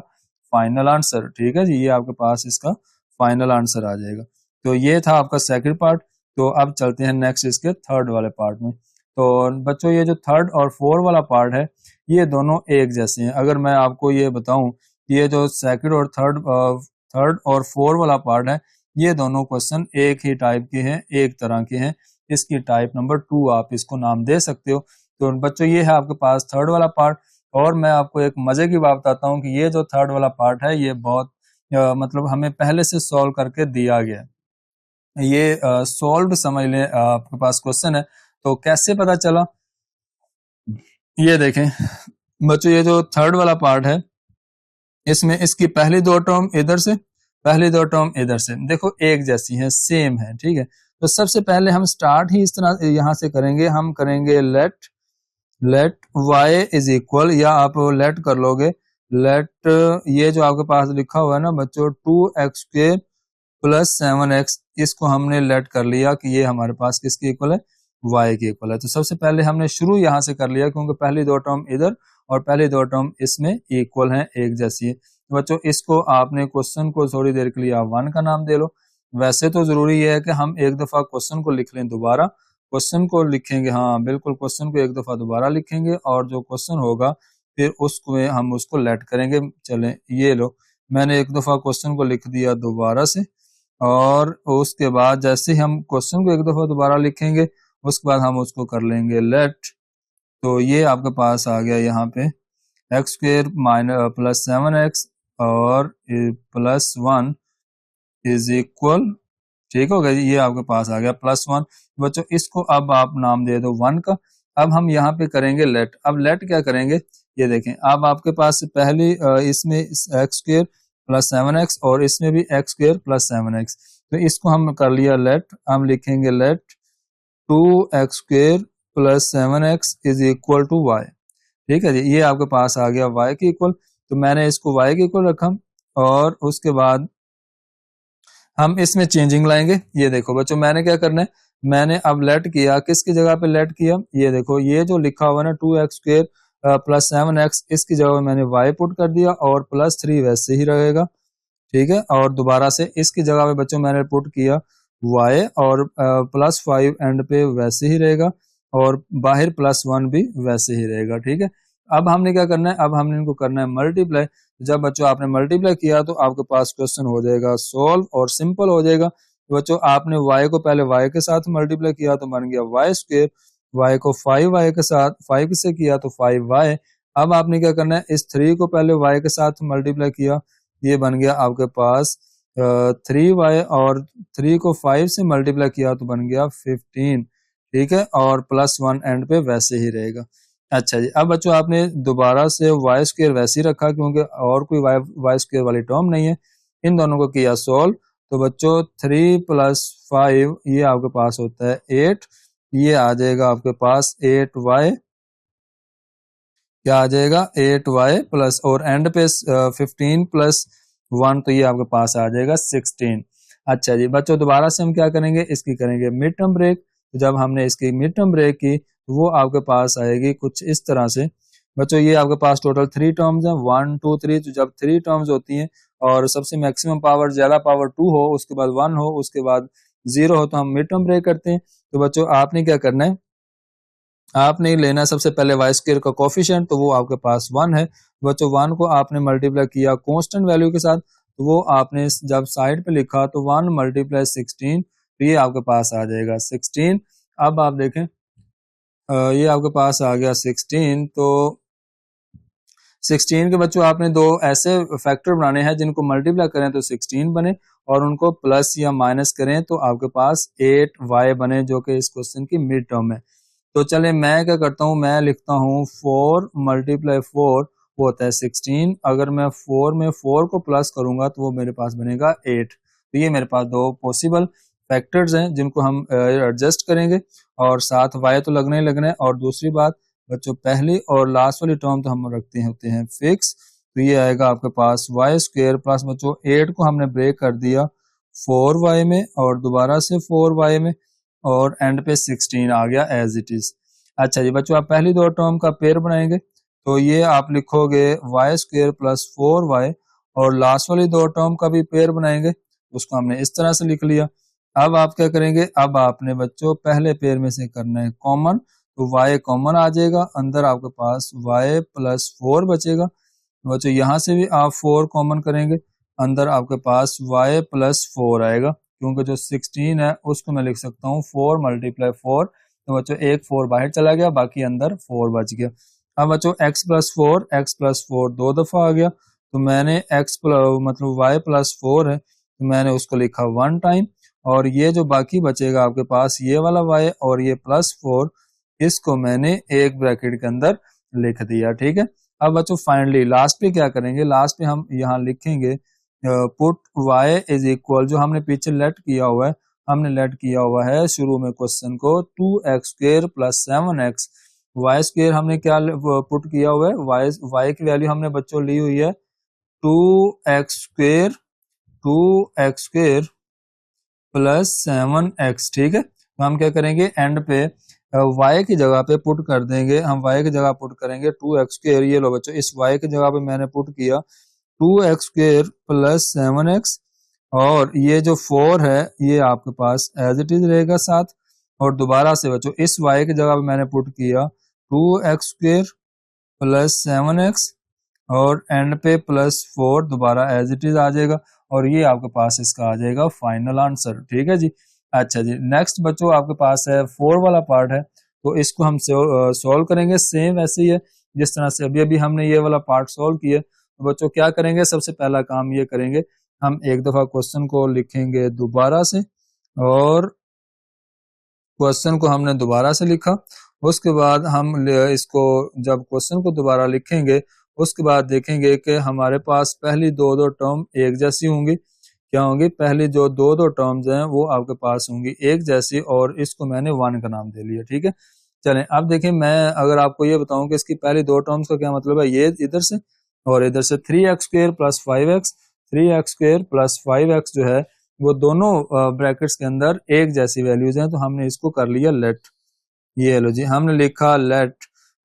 फाइनल आंसर। ठीक है जी, ये आपके पास इसका फाइनल आंसर आ जाएगा। तो ये था आपका सेकंड पार्ट। तो अब चलते हैं नेक्स्ट इसके थर्ड वाले पार्ट में। तो बच्चों ये जो थर्ड और फोर्थ वाला पार्ट है ये दोनों एक जैसे हैं। अगर मैं आपको ये बताऊं, ये जो सेकंड और थर्ड और फोर्थ वाला पार्ट है ये दोनों क्वेश्चन एक ही टाइप के हैं, एक तरह के हैं। इसकी टाइप नंबर 2 आप इसको नाम दे सकते हो। तो बच्चों ये है आपके पास थर्ड वाला पार्ट। और मैं आपको एक मजे की बात बताता हूँ कि ये जो थर्ड वाला पार्ट है ये बहुत मतलब हमें पहले से सॉल्व करके दिया गया है। ये सॉल्व समझ लें, आपके पास क्वेश्चन है। तो कैसे पता चला, ये देखें बच्चों, ये जो थर्ड वाला पार्ट है इसमें इसकी पहली दो टर्म इधर से, पहली दो टर्म इधर से, देखो एक जैसी है, सेम है। ठीक है, तो सबसे पहले हम स्टार्ट ही इस तरह यहां से करेंगे, हम करेंगे लेट y इज इक्वल, या आप लेट कर लोगे, लेट ये जो आपके पास लिखा हुआ है ना बच्चों 2x के प्लस 7x, इसको हमने लेट कर लिया कि ये हमारे पास किसके इक्वल है, y के इक्वल है। तो सबसे पहले हमने शुरू यहां से कर लिया क्योंकि पहली दो टर्म इधर और पहली दो टर्म इसमें इक्वल हैं, एक जैसी है। तो बच्चों इसको आपने क्वेश्चन को थोड़ी देर के लिए आप 1 का नाम दे लो। वैसे तो जरूरी है कि हम एक दफा क्वेश्चन को लिख लें, दोबारा क्वेश्चन को लिखेंगे, हाँ बिल्कुल क्वेश्चन को एक दफा दोबारा लिखेंगे और जो क्वेश्चन होगा फिर उसको हम उसको लेट करेंगे। चलें ये लो, मैंने एक दफा क्वेश्चन को लिख दिया दोबारा से, और उसके बाद जैसे ही हम क्वेश्चन को एक दफा दोबारा लिखेंगे उसके बाद हम उसको कर लेंगे लेट। तो ये आपके पास आ गया यहाँ पे x square minus plus 7x और प्लस 1 इज इक्वल, ठीक हो गया, ये आपके पास आ गया प्लस 1। बच्चों इसको अब आप नाम दे दो 1 का। अब हम यहाँ पे करेंगे लेट। अब लेट क्या करेंगे, ये देखें, अब आपके पास पहली इसमें एक्स स्क्वेयर प्लस 7x और इसमें भी एक्स स्क्वेयर प्लस 7x, तो इसको हम कर लिया लेट। हम लिखेंगे let 2x square plus 7x is equal to y। ठीक है जी, ये आपके पास आ गया y के इक्वल, तो मैंने इसको y के इक्वल रखा और उसके बाद हम इसमें चेंजिंग लाएंगे। ये देखो बच्चों मैंने क्या करना है, मैंने अब लेट किया, किसकी जगह पे लेट किया, ये देखो ये जो लिखा हुआ ना 2x स्क्वेयर प्लस 7x, इसकी जगह मैंने y पुट कर दिया और प्लस 3 वैसे ही रहेगा। ठीक है, और दोबारा से इसकी जगह पे बच्चों मैंने पुट किया y और प्लस 5 एंड पे वैसे ही रहेगा और बाहर प्लस 1 भी वैसे ही रहेगा। ठीक है, अब हमने क्या करना है, अब हमने इनको करना है मल्टीप्लाई। जब बच्चों आपने मल्टीप्लाई किया तो आपके पास क्वेश्चन हो जाएगा सॉल्व और सिंपल हो जाएगा। तो बच्चों आपने y को पहले y के साथ मल्टीप्लाई किया तो बन गया y स्क्वेयर, y को 5y के साथ 5 से किया तो 5y। अब आपने क्या करना है, इस 3 को पहले y के साथ मल्टीप्लाई किया, ये बन गया आपके पास 3y और 3 को 5 से मल्टीप्लाई किया तो बन गया 15। ठीक है, और प्लस 1 एंड पे वैसे ही रहेगा। अच्छा जी, अब बच्चों आपने दोबारा से वाई स्क्वेयर वैसे ही रखा क्योंकि और कोई वाई स्क्वेयर वाली टर्म नहीं है, इन दोनों को किया सोल्व। तो बच्चों 3 प्लस 5 ये आपके पास होता है 8, ये आ जाएगा आपके पास 8y, क्या आ जाएगा 8y प्लस और एंड पे 15 प्लस 1, तो ये आपके पास आ जाएगा 16। अच्छा जी बच्चों दोबारा से हम क्या करेंगे, इसकी करेंगे मिड टर्म ब्रेक। जब हमने इसकी मिड टर्म ब्रेक की वो आपके पास आएगी कुछ इस तरह से। बच्चों ये आपके पास टोटल 3 टर्म्स हैं 1 2 3। तो जब 3 टर्म्स होती हैं और सबसे मैक्सिमम पावर ज्यादा पावर 2 हो, उसके बाद 1 हो, उसके बाद 0 हो, तो हम मिड टर्म ब्रेक करते हैं। तो बच्चों आपने क्या करना है, आपने लेना सबसे पहले वाई स्क्वायर का कोफिशिएंट, तो वो आपके पास 1 है। बच्चों 1 को आपने मल्टीप्लाई किया कांस्टेंट वैल्यू के साथ, तो वो आपने जब साइड पे लिखा तो 1 मल्टीप्लाई 16, तो ये आपके पास आ जाएगा 16। अब आप देखें ये आपके पास आ गया 16। तो 16 के बच्चों आपने दो ऐसे फैक्टर बनाने हैं जिनको मल्टीप्लाई करें तो 16 बने और उनको प्लस या माइनस करें तो आपके पास 8y बने, जो कि इस क्वेश्चन की मिड टर्म है। तो चले मैं क्या करता हूँ, मैं लिखता हूँ 4 मल्टीप्लाई 4 वो होता है 16। अगर मैं 4 में 4 को प्लस करूंगा तो वो मेरे पास बनेगा 8। तो ये मेरे पास दो पॉसिबल फैक्टर्स हैं जिनको हम एडजस्ट करेंगे और साथ y तो लगना ही लगना है। और दूसरी बात बच्चों, पहली और लास्ट वाली टर्म तो हम रखते होते हैं फिक्स। तो ये आएगा आपके पास वाई स्क्वायर प्लस बच्चों 8 को हमने ब्रेक कर दिया 4y में और दोबारा से 4y में और एंड पे 16 आ गया एज इट इज। अच्छा जी बच्चों, आप पहली दो टर्म का पेयर बनाएंगे तो ये आप लिखोगे वाई स्क्वायर प्लस 4y और लास्ट वाली दो टर्म का भी पेयर बनाएंगे, उसको हमने इस तरह से लिख लिया। अब आप क्या करेंगे, अब आपने बच्चों पहले पेयर में से करना है कॉमन, तो y कॉमन आ जाएगा, अंदर आपके पास y प्लस 4 बचेगा। बच्चों यहाँ से भी आप 4 कॉमन करेंगे, अंदर आपके पास y प्लस 4 आएगा, क्योंकि जो 16 है उसको मैं लिख सकता हूँ 4 मल्टीप्लाई 4। तो बच्चों एक 4 बाहर चला गया, बाकी अंदर 4 बच गया। अब बच्चों x प्लस 4 दो दफा आ गया, तो मैंने मतलब y प्लस 4 है तो मैंने उसको लिखा 1 टाइम, और ये जो बाकी बचेगा आपके पास ये वाला y और ये प्लस 4, इसको मैंने एक ब्रैकेट के अंदर लिख दिया। ठीक है, अब बच्चों फाइनली लास्ट पे क्या करेंगे, लास्ट पे हम यहाँ लिखेंगे पुट y इज इक्वल, जो हमने पीछे लेट किया हुआ है, हमने लेट किया हुआ है शुरू में क्वेश्चन को 2x square plus 7x। Y square हमने क्या पुट किया हुआ है, y की वैल्यू हमने बच्चों ली हुई है 2x स्क्वायर प्लस 7x। ठीक है, तो हम क्या करेंगे एंड पे y की जगह पे पुट कर देंगे, हम y की जगह पुट करेंगे 2x स्क्वायर। ये लो बच्चों, इस y की जगह पे मैंने पुट किया 2x स्क्वायर प्लस 7x, और ये जो 4 है ये आपके पास एज इट इज रहेगा साथ, और दोबारा से बच्चों इस y की जगह पे मैंने पुट किया 2x स्क्वायर प्लस 7x और एंड पे प्लस 4 दोबारा एज इट इज आ जाएगा, और ये आपके पास इसका आ जाएगा फाइनल आंसर। ठीक है जी। अच्छा जी, नेक्स्ट बच्चों आपके पास है 4 वाला पार्ट है, तो इसको हम सॉल्व करेंगे सेम वैसे ही है जिस तरह से अभी अभी हमने ये वाला पार्ट सॉल्व किया। तो बच्चों क्या करेंगे, सबसे पहला काम ये करेंगे, हम एक दफा क्वेश्चन को लिखेंगे दोबारा से, और क्वेश्चन को हमने दोबारा से लिखा, उसके बाद हम इसको जब क्वेश्चन को दोबारा लिखेंगे उसके बाद देखेंगे कि हमारे पास पहली दो टर्म एक जैसी होंगी। क्या होंगी, पहली जो दो टर्म्स हैं वो आपके पास होंगी एक जैसी, और इसको मैंने 1 का नाम दे लिया। ठीक है, चलें अब देखें, मैं अगर आपको ये बताऊं कि इसकी पहली दो टर्म्स का क्या मतलब है, ये इधर से और इधर से 3x square plus 5x, 3x square plus 5x जो है वो दोनों ब्रैकेट्स के अंदर एक जैसी वैल्यूज हैं, तो हमने इसको कर लिया लेट। ये लो जी, हमने लिखा लेट,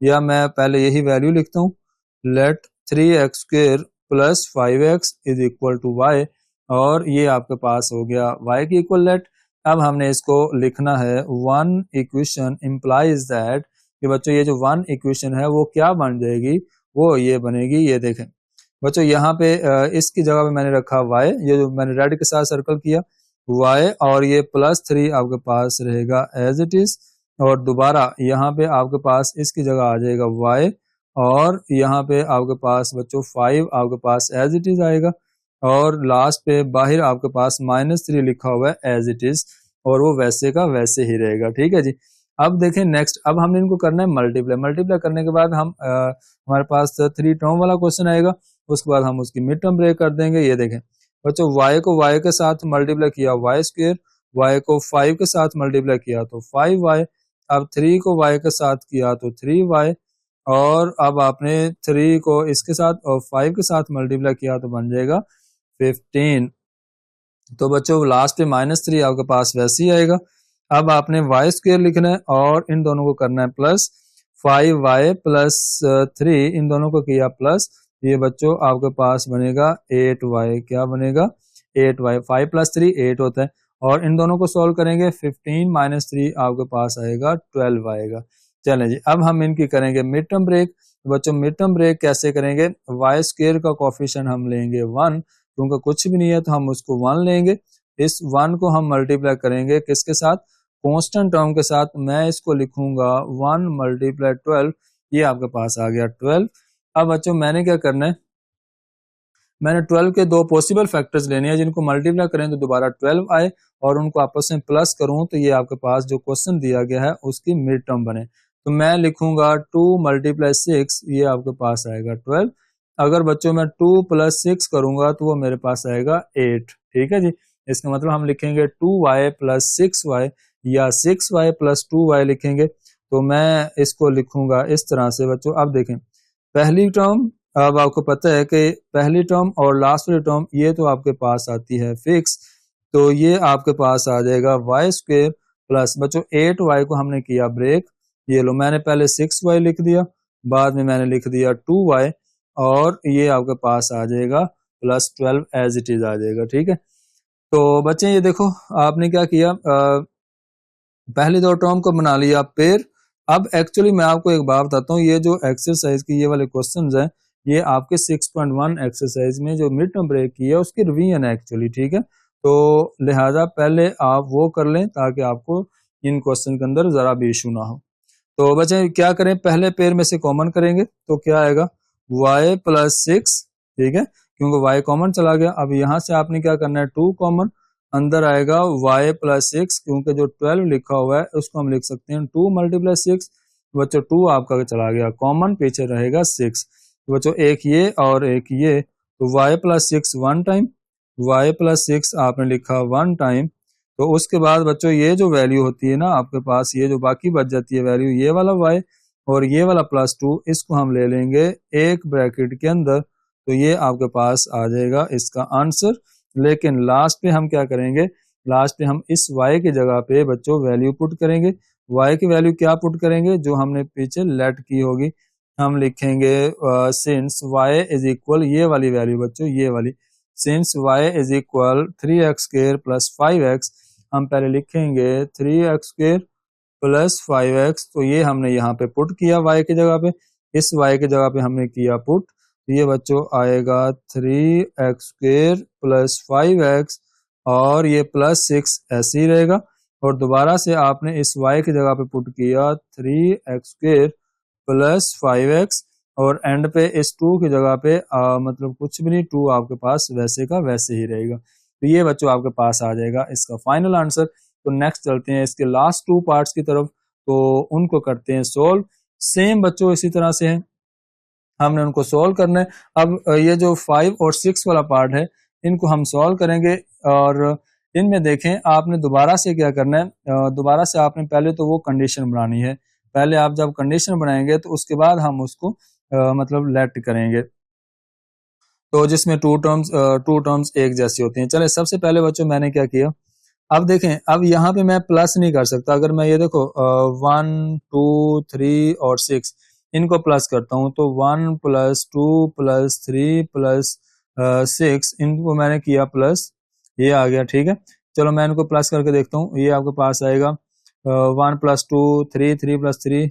या मैं पहले यही वैल्यू लिखता हूँ, let 3x square plus 5x is equal to y, और ये आपके पास हो गया y की इक्वल लेट। अब हमने इसको लिखना है वन इक्वेशन इम्प्लाइज दैट, कि बच्चों ये जो वन इक्वेशन है वो क्या बन जाएगी, वो ये बनेगी, ये देखें बच्चों यहाँ पे इसकी जगह पे मैंने रखा y, ये जो मैंने रेड के साथ सर्कल किया y, और ये प्लस 3 आपके पास रहेगा एज इट इज, और दोबारा यहाँ पे आपके पास इसकी जगह आ जाएगा y, और यहाँ पे आपके पास बच्चों 5 आपके पास एज इट इज आएगा, और लास्ट पे बाहर आपके पास -3 लिखा हुआ है एज इट इज, और वो वैसे का वैसे ही रहेगा। ठीक है जी। अब देखें नेक्स्ट, अब हमने इनको करना है मल्टीप्लाई। मल्टीप्लाई करने के बाद हम हमारे पास 3 टर्म वाला क्वेश्चन आएगा, उसके बाद हम उसकी मिड टर्म ब्रेक कर देंगे। ये देखें बच्चों, y को y के साथ मल्टीप्लाई किया y स्क्वायर, y को 5 के साथ मल्टीप्लाई किया तो 5y, अब 3 को y के साथ किया तो 3y, और अब आपने 3 को इसके साथ और 5 के साथ मल्टीप्लाई किया तो बन जाएगा 15। तो बच्चों लास्ट पे -3 आपके पास वैसे ही आएगा। अब आपने y स्क्वायर लिखना है और इन दोनों को करना है प्लस, 5y प्लस 3 इन दोनों को किया प्लस, ये बच्चों आपके पास बनेगा 8y। क्या बनेगा, 8y। 5 प्लस 3 8 होता है, और इन दोनों को सॉल्व करेंगे 15 - 3 आपके पास आएगा 12 आएगा। चलें जी, अब हम इनकी करेंगे मिड टर्म ब्रेक। बच्चों मिड टर्म ब्रेक कैसे करेंगे, y स्क्वायर का कोफिशिएंट हम लेंगे 1, क्योंकि कुछ भी नहीं है तो हम उसको 1 लेंगे, इस 1 को हम मल्टीप्लाई करेंगे किसके साथ, कांस्टेंट टर्म के साथ। मैं इसको लिखूंगा 1 × 12, ये आपके पास आ गया 12। अब बच्चों मैंने क्या करना है, मैंने 12 के दो पॉसिबल फैक्टर्स लेने हैं जिनको मल्टीप्लाई करें तो दोबारा 12 आए और उनको आपस में प्लस करूं तो ये आपके पास जो क्वेश्चन दिया गया है उसकी मिड टर्म बने। तो मैं लिखूंगा 2 मल्टीप्लाई 6, ये आपके पास आएगा 12। अगर बच्चों मैं 2 प्लस 6 करूंगा तो वो मेरे पास आएगा 8। ठीक है जी, इसका मतलब हम लिखेंगे 2y प्लस 6y या 6y प्लस 2y लिखेंगे। तो मैं इसको लिखूंगा इस तरह से बच्चों। अब देखें पहली टर्म, अब आपको पता है कि पहली टर्म और लास्ट वाली टर्म ये तो आपके पास आती है फिक्स, तो ये आपके पास आ जाएगा वाई स्क्वेयर प्लस बच्चों 8y को हमने किया ब्रेक, ये लो मैंने पहले 6y लिख दिया, बाद में मैंने लिख दिया 2y और ये आपके पास आ जाएगा प्लस 12 एज इट इज आ जाएगा। ठीक है, तो बच्चे ये देखो आपने क्या किया, पहली दो टर्म को बना लिया पेयर। अब एक्चुअली मैं आपको एक बात बताता हूँ, ये जो एक्सरसाइज की ये वाले क्वेश्चंस हैं ये आपके 6.1 एक्सरसाइज में जो मिड टर्म ब्रेक की है उसकी रिवीजन है एक्चुअली। ठीक है, तो लिहाजा पहले आप वो कर लें ताकि आपको इन क्वेश्चन के अंदर जरा भी इशू ना हो। तो बच्चे क्या करें, पहले पेयर में से कॉमन करेंगे तो क्या आएगा y प्लस 6। ठीक है, क्योंकि y कॉमन चला गया। अब यहाँ से आपने क्या करना है 2 कॉमन, अंदर आएगा y प्लस 6, क्योंकि जो 12 लिखा हुआ है उसको हम लिख सकते हैं 2 मल्टीप्लाई 6। बच्चों 2 आपका चला गया कॉमन, पीछे रहेगा 6। बच्चों एक ये और एक ये, तो y plus 6 one time, y plus 6 आपने लिखा वन टाइम। तो उसके बाद बच्चों ये जो वैल्यू होती है ना आपके पास, ये जो बाकी बच जाती है वैल्यू, ये वाला y और ये वाला प्लस 2, इसको हम ले लेंगे एक ब्रैकेट के अंदर, तो ये आपके पास आ जाएगा इसका आंसर। लेकिन लास्ट पे हम क्या करेंगे, लास्ट पे हम इस y की जगह पे बच्चों वैल्यू पुट करेंगे। y की वैल्यू क्या पुट करेंगे, जो हमने पीछे लेट की होगी, हम लिखेंगे सिंस y इज इक्वल, ये वाली वैल्यू बच्चों, ये वाली since y is equal 3x square plus 5x, हम पहले लिखेंगे 3x स्क्वायर प्लस 5x, तो ये हमने यहाँ पे पुट किया y की जगह पे, इस y की जगह पे हमने किया पुट, तो ये बच्चों आएगा 3x स्क्वायर प्लस 5x और ये प्लस 6 ऐसे ही रहेगा। और दोबारा से आपने इस y की जगह पे पुट किया 3x स्क्वायर प्लस 5x और एंड पे इस 2 की जगह पे मतलब कुछ भी नहीं, 2 आपके पास वैसे का वैसे ही रहेगा। तो ये बच्चों आपके पास आ जाएगा इसका फाइनल आंसर। तो नेक्स्ट चलते हैं इसके लास्ट 2 पार्ट्स की तरफ, तो उनको करते हैं सोल्व। सेम बच्चों इसी तरह से है, हमने उनको सोल्व करना है। अब ये जो 5 और 6 वाला पार्ट है इनको हम सोल्व करेंगे और इनमें देखें आपने दोबारा से क्या करना है, दोबारा से आपने पहले तो वो कंडीशन बनानी है। पहले आप जब कंडीशन बनाएंगे तो उसके बाद हम उसको मतलब लेट करेंगे, तो जिसमें टू टर्म्स एक जैसी होती हैं। चले सबसे पहले बच्चों मैंने क्या किया, अब देखें अब यहाँ पे मैं प्लस नहीं कर सकता। अगर मैं ये देखो 1 2 3 और 6 इनको प्लस करता हूँ तो 1 प्लस 2 प्लस 3 प्लस 6 इनको मैंने किया प्लस, ये आ गया। ठीक है, चलो मैं इनको प्लस करके देखता हूँ, ये आपके पास आएगा 1 प्लस 2 3 3 प्लस 3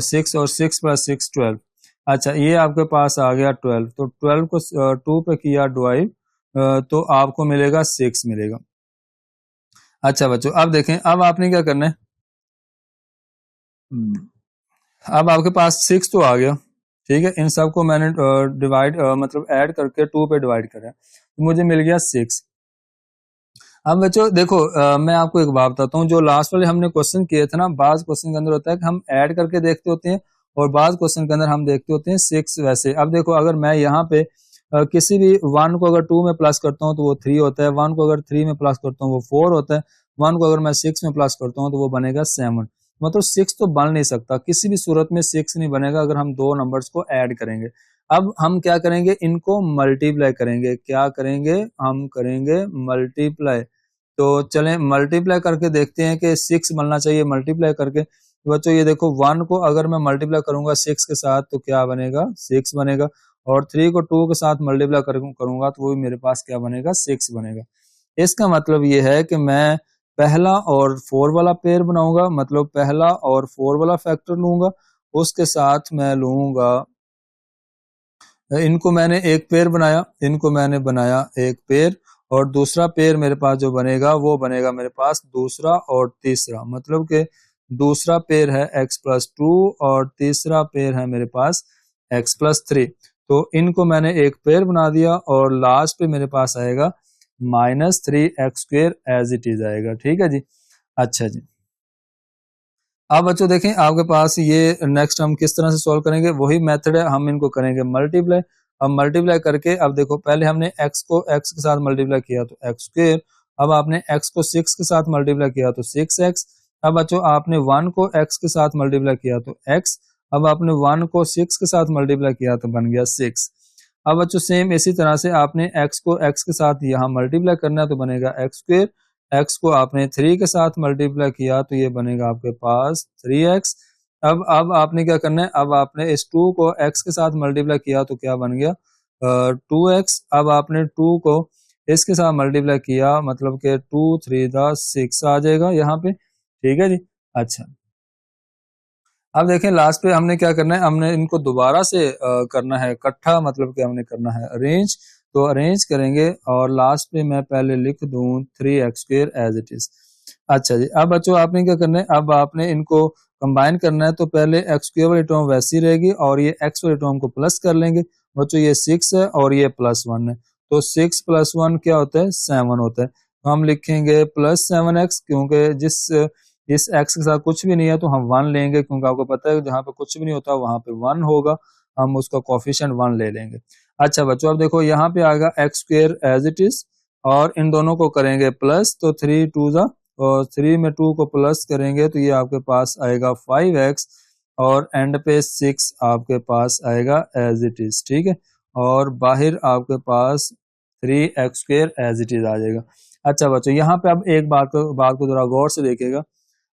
6 और 6 प्लस 6 12। अच्छा ये आपके पास आ गया 12, तो 12 को 2 पे किया डिवाइड तो आपको मिलेगा 6 मिलेगा। अच्छा बच्चों अब देखें, अब आपने क्या करना है, अब आपके पास 6 तो आ गया। ठीक है, इन सबको मैंने डिवाइड मतलब ऐड करके 2 पे डिवाइड करा, तो मुझे मिल गया 6। अब बच्चों देखो मैं आपको एक बात बताता हूँ, जो लास्ट वाले हमने क्वेश्चन किए थे ना, बाज क्वेश्चन के अंदर होता है कि हम ऐड करके देखते होते हैं और बाज क्वेश्चन के अंदर हम देखते होते हैं 6 वैसे। अब देखो अगर मैं यहाँ पे किसी भी 1 को अगर 2 में प्लस करता हूँ तो वो 3 होता है, 1 को अगर 3 में प्लस करता हूँ वो 4 होता है, 1 को अगर मैं 6 में प्लस करता हूँ तो वो बनेगा 7। मतलब 6 तो बन नहीं सकता, किसी भी सूरत में 6 नहीं बनेगा अगर हम दो नंबर्स को ऐड करेंगे। अब हम क्या करेंगे, इनको मल्टीप्लाई करेंगे। क्या करेंगे, हम करेंगे मल्टीप्लाई। तो चलें मल्टीप्लाई करके देखते हैं कि 6 बनना चाहिए मल्टीप्लाई करके। तो बच्चों ये देखो 1 को अगर मैं मल्टीप्लाई करूंगा 6 के साथ तो क्या बनेगा, 6 बनेगा, और 3 को 2 के साथ मल्टीप्लाई करूंगा तो वो भी मेरे पास क्या बनेगा, 6 बनेगा। इसका मतलब ये है कि मैं पहला और 4 वाला पेयर बनाऊंगा, मतलब पहला और 4 वाला फैक्टर लूंगा, उसके साथ मैं लूंगा, इनको मैंने एक पेयर बनाया, इनको मैंने बनाया एक पेयर, और दूसरा पेयर मेरे पास जो बनेगा वो बनेगा मेरे पास दूसरा और तीसरा। मतलब कि दूसरा पेयर है x प्लस 2 और तीसरा पेयर है मेरे पास एक्स प्लस 3। तो इनको मैंने एक पेयर बना दिया और लास्ट पे मेरे पास आएगा -3x² एज इट इज आएगा। ठीक है जी। अच्छा जी, अब बच्चों देखें आपके पास ये नेक्स्ट हम किस तरह से सॉल्व करेंगे, वही मेथड है, हम इनको करेंगे मल्टीप्लाई। अब मल्टीप्लाई करके अब देखो पहले हमने x को x के साथ मल्टीप्लाई किया तो x², अब आपने x को 6 के साथ मल्टीप्लाई किया तो 6x, अब बच्चों आपने 1 को x के साथ मल्टीप्लाई किया तो x, अब आपने 1 को 6 के साथ मल्टीप्लाई किया तो बन गया 6। अब बच्चों सेम इसी तरह से आपने x को x के साथ यहाँ मल्टीप्लाई करना है तो बनेगा x², x को आपने 3 के साथ मल्टीप्लाई किया तो ये बनेगा आपके पास 3x। अब आपने क्या करना है, अब आपने इस 2 को x के साथ मल्टीप्लाई किया तो क्या बन गया 2x। अब आपने 2 को इसके साथ मल्टीप्लाई किया मतलब कि 2 3 6 आ जाएगा यहाँ पे। ठीक है जी। अच्छा, अब देखें लास्ट पे हमने क्या करना है, हमने इनको दोबारा से करना है इकट्ठा, मतलब कि हमने करना है अरेंज। तो अरेंज करेंगे और लास्ट पे मैं पहले लिख दूं 3x² एज इट इज। अच्छा जी, अब बच्चों आपने क्या करना है, अब आपने इनको कंबाइन करना है तो पहले x² वाली टर्म वैसी रहेगी और ये x वाली टर्म को प्लस कर लेंगे। बच्चों ये 6 है और ये +1 है, तो 6 + 1 क्या होता है 7 होता है। तो हम लिखेंगे +7x, क्योंकि जिस इस x के साथ कुछ भी नहीं है तो हम 1 लेंगे, क्योंकि आपको पता है जहां पे कुछ भी नहीं होता वहां पे 1 होगा, हम उसका कोफिशिएंट 1 ले लेंगे। अच्छा बच्चों अब देखो यहाँ पे आएगा x² एज इट इज और इन दोनों को करेंगे प्लस, तो 3 2 और 3 में 2 को प्लस करेंगे तो ये आपके पास आएगा 5x और एंड पे 6 आपके पास आएगा एज इट इज। ठीक है, और बाहर आपके पास 3x² एज इट इज आ जाएगा। अच्छा बच्चों यहाँ पे अब एक बात को जरा गौर से देखिएगा,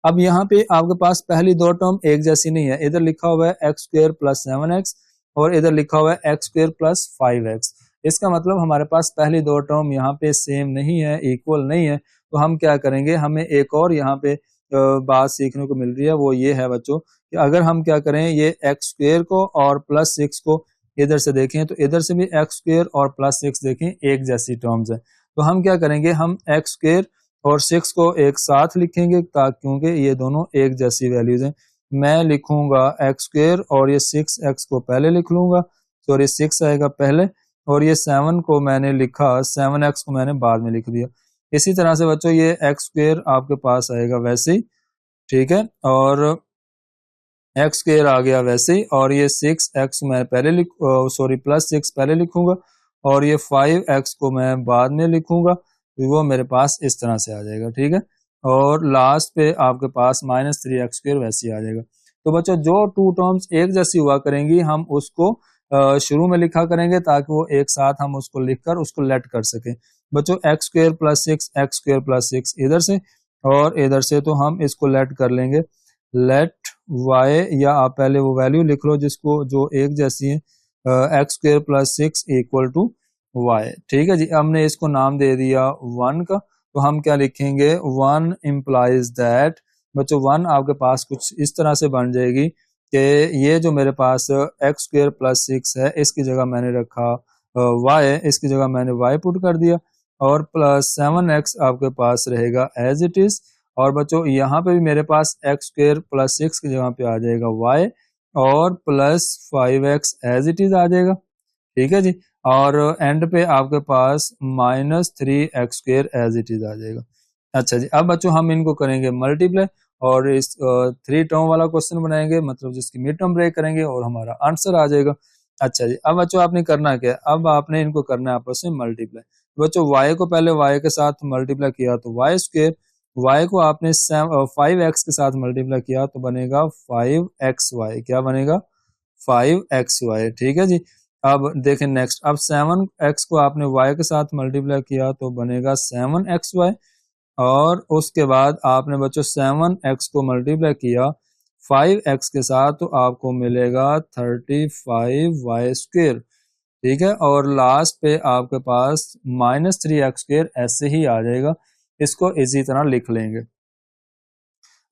अब यहाँ पे आपके पास पहली दो टर्म एक जैसी नहीं है, इधर लिखा हुआ है x² + 7x और इधर लिखा हुआ है x² + 5x। इसका मतलब हमारे पास पहली दो टर्म यहाँ पे सेम नहीं है, इक्वल नहीं है। तो हम क्या करेंगे, हमें एक और यहाँ पे बात सीखने को मिल रही है, वो ये है बच्चों कि अगर हम क्या करें ये x² को और +6 को इधर से देखें तो इधर से भी x² और +6 देखें एक जैसी टर्म्स है, तो हम क्या करेंगे, हम x² और 6 को एक साथ लिखेंगे ताकि क्योंकि ये दोनों एक जैसी वैल्यूज हैं। मैं लिखूंगा x² और ये 6x को पहले लिख लूंगा, सॉरी 6 आएगा पहले, और ये 7 को मैंने लिखा, 7x को मैंने बाद में लिख दिया। इसी तरह से बच्चों ये x² आपके पास आएगा वैसे ही। ठीक है, और x² आ गया वैसे ही, और ये 6x मैं पहले सॉरी +6 पहले लिखूंगा और ये 5x को मैं बाद में लिखूंगा, तो वो मेरे पास इस तरह से आ जाएगा। ठीक है, और लास्ट पे आपके पास -3x² वैसे ही आ जाएगा। तो बच्चों जो टू टर्म्स एक जैसी हुआ करेंगी हम उसको शुरू में लिखा करेंगे ताकि वो एक साथ हम उसको लिखकर उसको लेट कर सके। बच्चों x² + 6 x² + 6 इधर से और इधर से, तो हम इसको लेट कर लेंगे, लेट y, या आप पहले वो वैल्यू लिख लो जिसको जो एक जैसी है, x² + 6 = y। ठीक है जी, हमने इसको नाम दे दिया 1 का, तो हम क्या लिखेंगे 1 implies that। बच्चों 1 आपके पास कुछ इस तरह से बन जाएगी कि ये जो मेरे पास x² + 6 है इसकी जगह मैंने रखा y, इसकी जगह मैंने y पुट कर दिया और +7x आपके पास रहेगा एज इट इज। और बच्चों यहाँ पे भी मेरे पास x² + 6 की जगह पे आ जाएगा y और +5x एज इट इज आ जाएगा। ठीक है जी, और एंड पे आपके पास -3x² एज इट इज आ जाएगा। अच्छा जी, अब बच्चों हम इनको करेंगे मल्टीप्लाई और इस 3 टर्म वाला क्वेश्चन बनाएंगे, मतलब जिसकी मिड टर्म ब्रेक करेंगे और हमारा आंसर आ जाएगा। अच्छा जी, अब बच्चों आपने करना क्या है, अब आपने इनको करना है आपस में मल्टीप्लाई। बच्चों y को पहले y के साथ मल्टीप्लाई किया तो y², y को आपने 5x के साथ मल्टीप्लाई किया तो बनेगा 5xy। क्या बनेगा 5xy। ठीक है जी, अब देखें नेक्स्ट, अब 7x को आपने y के साथ मल्टीप्लाई किया तो बनेगा 7xy, और उसके बाद आपने बच्चों 7x को मल्टीप्लाई किया 5x के साथ तो आपको मिलेगा 35y²। ठीक है, और लास्ट पे आपके पास -3x² ऐसे ही आ जाएगा, इसको इसी तरह लिख लेंगे।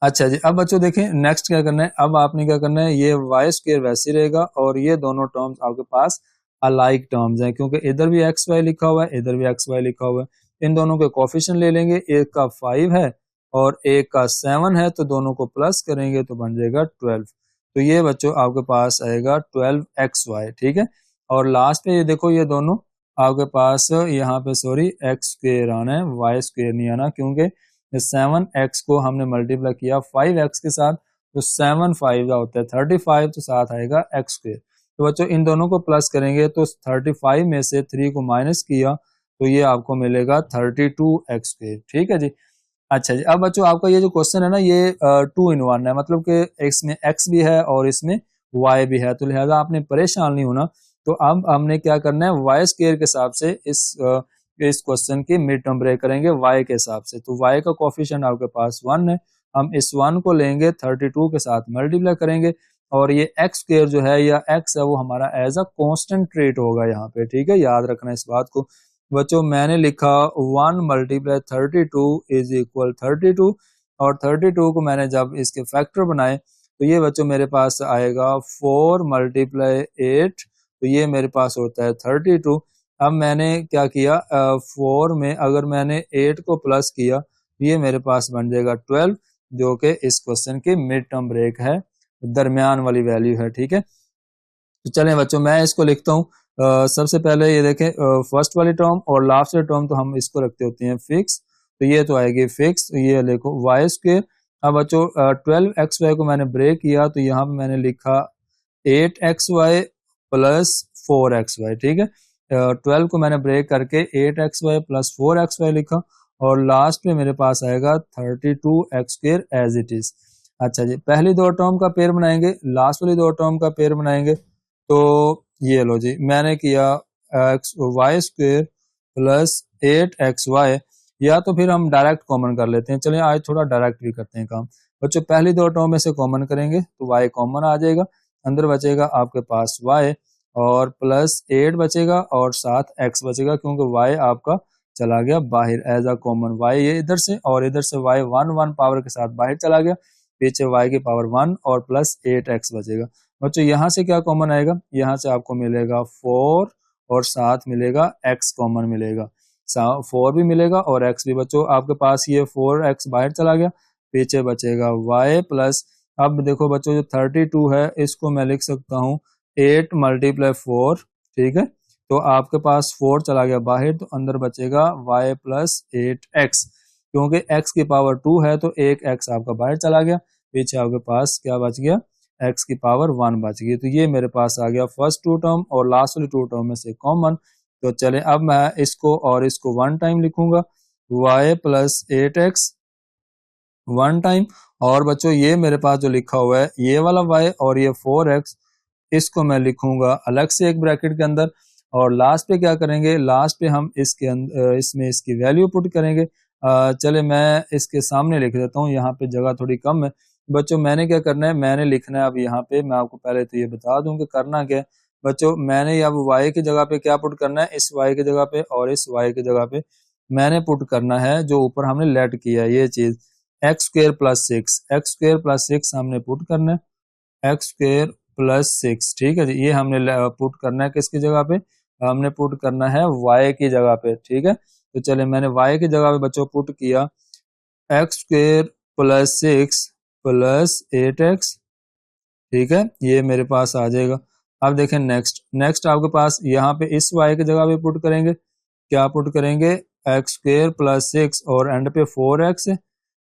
अच्छा जी, अब बच्चों देखें नेक्स्ट क्या करना है, अब आपने क्या करना है, ये y² वैसे ही रहेगा और ये दोनों टर्म्स आपके पास अलाइक टर्म्स हैं, क्योंकि इधर भी xy लिखा हुआ है इधर भी xy लिखा हुआ है। इन दोनों के कोफिशिएंट ले लेंगे, एक का 5 है और एक का 7 है, तो दोनों को प्लस करेंगे तो बन जाएगा 12। तो ये बच्चों आपके पास आएगा 12xy, ठीक है। और लास्ट पे ये देखो ये दोनों आपके पास यहाँ पे सॉरी एक्स स्क्वेयर आना है, वाई स्क्वेयर नहीं आना, क्योंकि 7x को हमने मल्टीप्लाई किया 5x के साथ, तो 7 5 का होता है 35, तो साथ आएगा एक्स स्क्वेयर। तो बच्चों इन दोनों को प्लस करेंगे तो 35 में से 3 को माइनस किया तो ये आपको मिलेगा 32x स्क्वेयर, ठीक है जी। अच्छा जी, अब बच्चों आपका ये जो क्वेश्चन है ना ये 2 in 1 है, मतलब कि इसमें x भी है और इसमें y भी है, तो लिहाजा आपने परेशान नहीं होना। तो अब हमने क्या करना है, y स्क्वायर के हिसाब से इस क्वेश्चन की मिड टर्म ब्रेक करेंगे y के हिसाब से। तो y का कोफिशिएंट आपके पास 1 है, हम इस 1 को लेंगे 32 के साथ मल्टीप्लाई करेंगे, और ये x स्क्वायर जो है या x है वो हमारा एज अ कांस्टेंट रेट होगा यहाँ पे, ठीक है, याद रखना इस बात को। बच्चों मैंने लिखा 1 मल्टीप्लाई 32 इज इक्वल 32, और 32 को मैंने जब इसके फैक्टर बनाए तो ये बच्चों मेरे पास आएगा 4 मल्टीप्लाई 8, तो ये मेरे पास होता है 32। अब मैंने क्या किया, 4 में अगर मैंने 8 को प्लस किया ये मेरे पास बन जाएगा 12, जो कि इस क्वेश्चन की मिड टर्म ब्रेक है, दरमियान वाली वैल्यू है, ठीक है। तो चलें बच्चों मैं इसको लिखता हूँ। सबसे पहले ये देखें फर्स्ट वाली टर्म और लास्ट वाली टर्म तो हम इसको रखते होते हैं फिक्स, तो ये तो आएगी फिक्स, तो ये देखो वाई स्क्वायर। अब बच्चों 12xy को मैंने ब्रेक किया तो यहाँ पे मैंने लिखा 8xy प्लस 4xy, ठीक है। 12 को मैंने ब्रेक करके 8xy प्लस 4xy लिखा, और लास्ट में मेरे पास आएगा 32x square as it is. अच्छा जी, पहली दो टर्म का पेयर बनाएंगे, लास्ट वाली दो टर्म का पेयर बनाएंगे, तो ये लो जी मैंने किया वाई स्क्वेयर प्लस 8xy, या तो फिर हम डायरेक्ट कॉमन कर लेते हैं। चलिए आज थोड़ा डायरेक्ट भी करते हैं काम। बच्चों पहली दो टर्म में से कॉमन करेंगे तो y कॉमन आ जाएगा, अंदर बचेगा आपके पास y और प्लस 8 बचेगा और साथ x बचेगा, क्योंकि y आपका चला गया बाहर एज अ कॉमन, y ये इधर से और इधर से y 1 पावर के साथ बाहर चला गया, पीछे y की पावर 1 और प्लस 8x बचेगा। बच्चों यहाँ से क्या कॉमन आएगा, यहाँ से आपको मिलेगा 4 और साथ मिलेगा x कॉमन मिलेगा, 4 भी मिलेगा और x भी। बच्चों आपके पास ये 4x बाहर चला गया, पीछे बचेगा y प्लस, अब देखो बच्चों जो 32 है इसको मैं लिख सकता हूँ 8 मल्टीप्लाई 4, ठीक है। तो आपके पास 4 चला गया बाहर, तो अंदर बचेगा y प्लस 8x, क्योंकि x की पावर 2 है तो एक x आपका बाहर चला गया, पीछे आपके पास क्या बच गया, x की पावर 1 बच गई। तो ये मेरे पास आ गया फर्स्ट टू टर्म और लास्ट वाली टू टर्म में से कॉमन। तो चले अब मैं इसको और इसको 1 टाइम लिखूंगा, y प्लस 8x 1 टाइम, और बच्चों ये मेरे पास जो लिखा हुआ है ये वाला y और ये 4x, इसको मैं लिखूंगा अलग से एक ब्रैकेट के अंदर, और लास्ट पे क्या करेंगे, लास्ट पे हम इसके अंदर इसमें इसकी वैल्यू पुट करेंगे। चले मैं इसके सामने लिख देता हूँ, यहाँ पे जगह थोड़ी कम है। बच्चों मैंने क्या करना है, मैंने लिखना है अब यहाँ पे, मैं आपको पहले तो ये बता दूं कि करना क्या है। बच्चों मैंने अब y की जगह पे क्या पुट करना है, इस y की जगह पे और इस y की जगह पे मैंने पुट करना है जो ऊपर हमने लेट किया है ये चीज, x square plus 6, x square plus 6 हमने पुट करना है, एक्स स्क्वेयर प्लस 6, ठीक है जी। ये हमने पुट करना है किसकी जगह पे, हमने पुट करना है y की जगह पे, ठीक है। तो चले मैंने y की जगह पे बच्चों पुट किया x square plus 6 plus 8x, ठीक है, ये मेरे पास आ जाएगा। अब देखें नेक्स्ट आपके पास यहाँ पे इस y की जगह पे पुट करेंगे, क्या पुट करेंगे, एक्स स्क्वेयर प्लस 6 और एंड पे 4x है,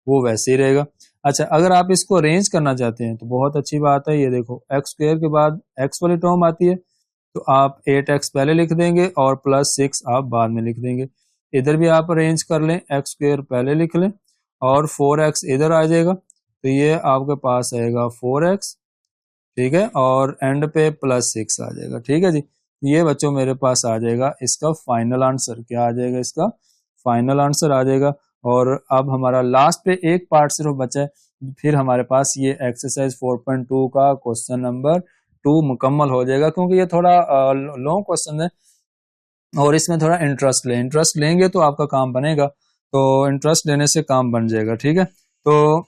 वो वैसे ही रहेगा। अच्छा अगर आप इसको अरेंज करना चाहते हैं तो बहुत अच्छी बात है, ये देखो एक्स स्क्वेयर के बाद x वाली टर्म आती है, तो आप 8x पहले लिख देंगे और प्लस 6 आप बाद में लिख देंगे। इधर भी आप अरेंज कर लें, एक्स स्क्वेयर पहले लिख लें और 4x इधर आ जाएगा, तो ये आपके पास आएगा 4x, ठीक है, और एंड पे प्लस 6 आ जाएगा, ठीक है जी। ये बच्चों मेरे पास आ जाएगा इसका फाइनल आंसर, क्या आ जाएगा, इसका फाइनल आंसर आ जाएगा। और अब हमारा लास्ट पे एक पार्ट सिर्फ बचा है, फिर हमारे पास ये एक्सरसाइज 4.2 का क्वेश्चन नंबर 2 मुकम्मल हो जाएगा, क्योंकि ये थोड़ा लॉन्ग क्वेश्चन है और इसमें थोड़ा इंटरेस्ट लेंगे तो आपका काम बनेगा, तो इंटरेस्ट लेने से काम बन जाएगा, ठीक है। तो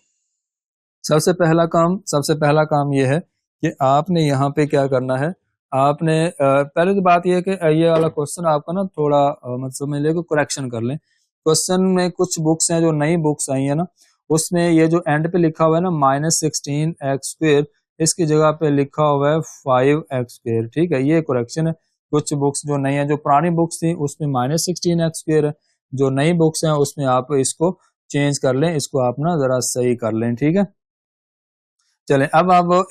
सबसे पहला काम ये है कि आपने यहाँ पे क्या करना है, आपने पहले तो बात यह है कि ये वाला क्वेश्चन आपका ना थोड़ा मतलब समझ ले करेक्शन कर लें। क्वेश्चन में कुछ बुक्स हैं जो नई बुक्स आई है ना, उसमें ये जो एंड पे लिखा हुआ है ना -16 एक्स स्क्वेयर, इसकी जगह पे लिखा हुआ है 5x²। ठीक है, ये करेक्शन है। कुछ बुक्स जो नई है, जो पुरानी बुक्स थी उसमें -16x² है, जो नई बुक्स हैं उसमें आप इसको चेंज कर लें, इसको आप ना जरा सही कर लें। ठीक है, चलें अब आप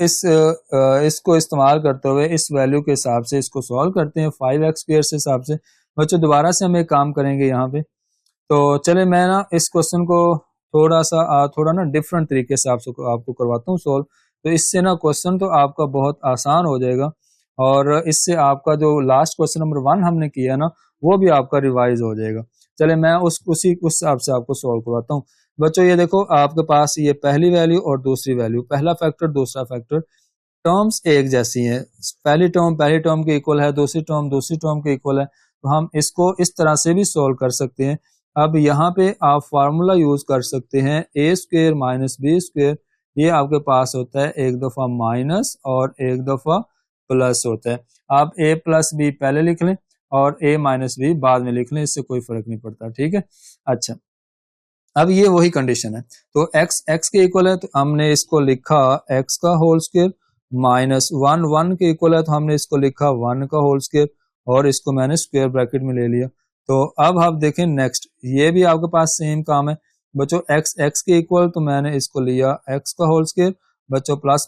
इसको इस्तेमाल करते हुए इस वैल्यू के हिसाब से इसको सॉल्व करते हैं 5x² से हिसाब से। बच्चों दोबारा से हम एक काम करेंगे यहाँ पे। तो चले मैं ना इस क्वेश्चन को थोड़ा ना डिफरेंट तरीके से आपको करवाता हूँ सॉल्व। तो इससे ना क्वेश्चन तो आपका बहुत आसान हो जाएगा, और इससे आपका जो लास्ट क्वेश्चन नंबर 1 हमने किया ना वो भी आपका रिवाइज हो जाएगा। चले मैं उस हिसाब से आपको सॉल्व करवाता हूँ। बच्चों ये देखो, आपके पास ये पहली वैल्यू और दूसरी वैल्यू, पहला फैक्टर दूसरा फैक्टर, टर्म्स एक जैसी हैं। पहली टर्म के इक्वल है, दूसरी टर्म के इक्वल है। तो हम इसको इस तरह से भी सॉल्व कर सकते हैं। अब यहाँ पे आप फार्मूला यूज कर सकते हैं a² माइनस b²। ये आपके पास होता है एक दफा माइनस और एक दफा प्लस होता है। आप a प्लस बी पहले लिख लें और a माइनस बी बाद में लिख लें, इससे कोई फर्क नहीं पड़ता। ठीक है, अच्छा अब ये वही कंडीशन है। तो x के इक्वल है तो हमने इसको लिखा x का होल स्क्वायर, माइनस 1 के इक्वल है तो हमने इसको लिखा 1 का होल स्क्वायर, और इसको मैंने स्क्वायर ब्रैकेट में ले लिया। तो अब आप देखें नेक्स्ट, ये भी आपके पास सेम काम है बच्चों। x के इक्वल तो मैंने इसको लिया x का होल स्क्वायर। बच्चों प्लस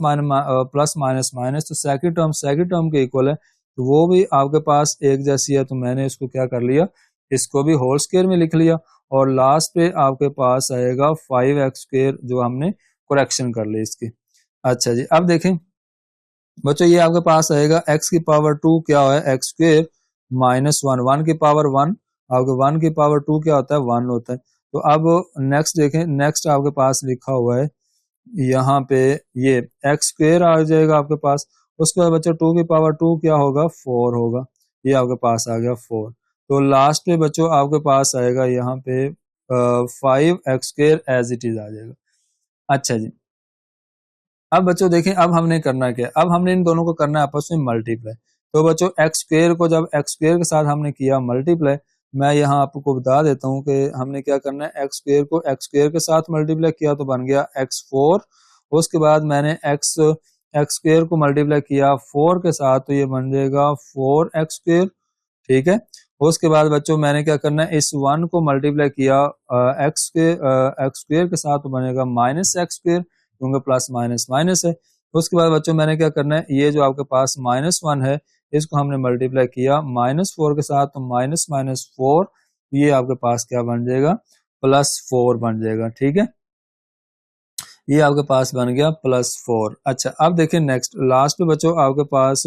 माइनस माइनस, तो सेकंड टर्म के इक्वल है, तो वो भी आपके पास एक जैसी है, तो मैंने इसको क्या कर लिया, इसको भी होल स्क्वायर में लिख लिया। और लास्ट पे आपके पास आएगा 5x², जो हमने करेक्शन कर ली इसकी। अच्छा जी, अब देखें बच्चों ये आपके पास आएगा x की पावर 2 क्या है, x² माइनस 1 की पावर 1, आपके 1 की पावर 2 क्या होता है, 1 होता है। तो अब नेक्स्ट देखें, नेक्स्ट आपके पास लिखा हुआ है यहाँ पे ये x² आ जाएगा आपके पास। उसके बाद बच्चों 2 की पावर 2 क्या होगा, 4 होगा। ये आपके पास आ गया 4। तो लास्ट पे बच्चों आपके पास आएगा यहाँ पे 5x² एज इट इज आ जाएगा। अच्छा जी, अब बच्चों देखें अब हमने करना क्या है, अब हमने इन दोनों को करना है आपस में मल्टीप्लाई। तो बच्चों x² को जब x² के साथ हमने किया मल्टीप्लाई, मैं यहाँ आपको बता देता हूँ कि हमने क्या करना है, x² को x² के साथ मल्टीप्लाई किया तो बन गया x4। उसके बाद मैंने x² को मल्टीप्लाई किया 4 के साथ, तो ये बन जाएगा 4x²। ठीक है, उसके बाद बच्चों मैंने क्या करना है, इस 1 को मल्टीप्लाई किया x² के साथ, तो बनेगा -x², क्योंकि प्लस माइनस माइनस है। उसके बाद बच्चों मैंने क्या करना है, ये जो आपके पास -1 है इसको हमने मल्टीप्लाई किया -4 के साथ, तो माइनस माइनस 4, ये आपके पास क्या बन जाएगा, +4 बन जाएगा। ठीक है, ये आपके पास बन गया +4। अच्छा अब देखिए नेक्स्ट लास्ट पे बच्चों आपके पास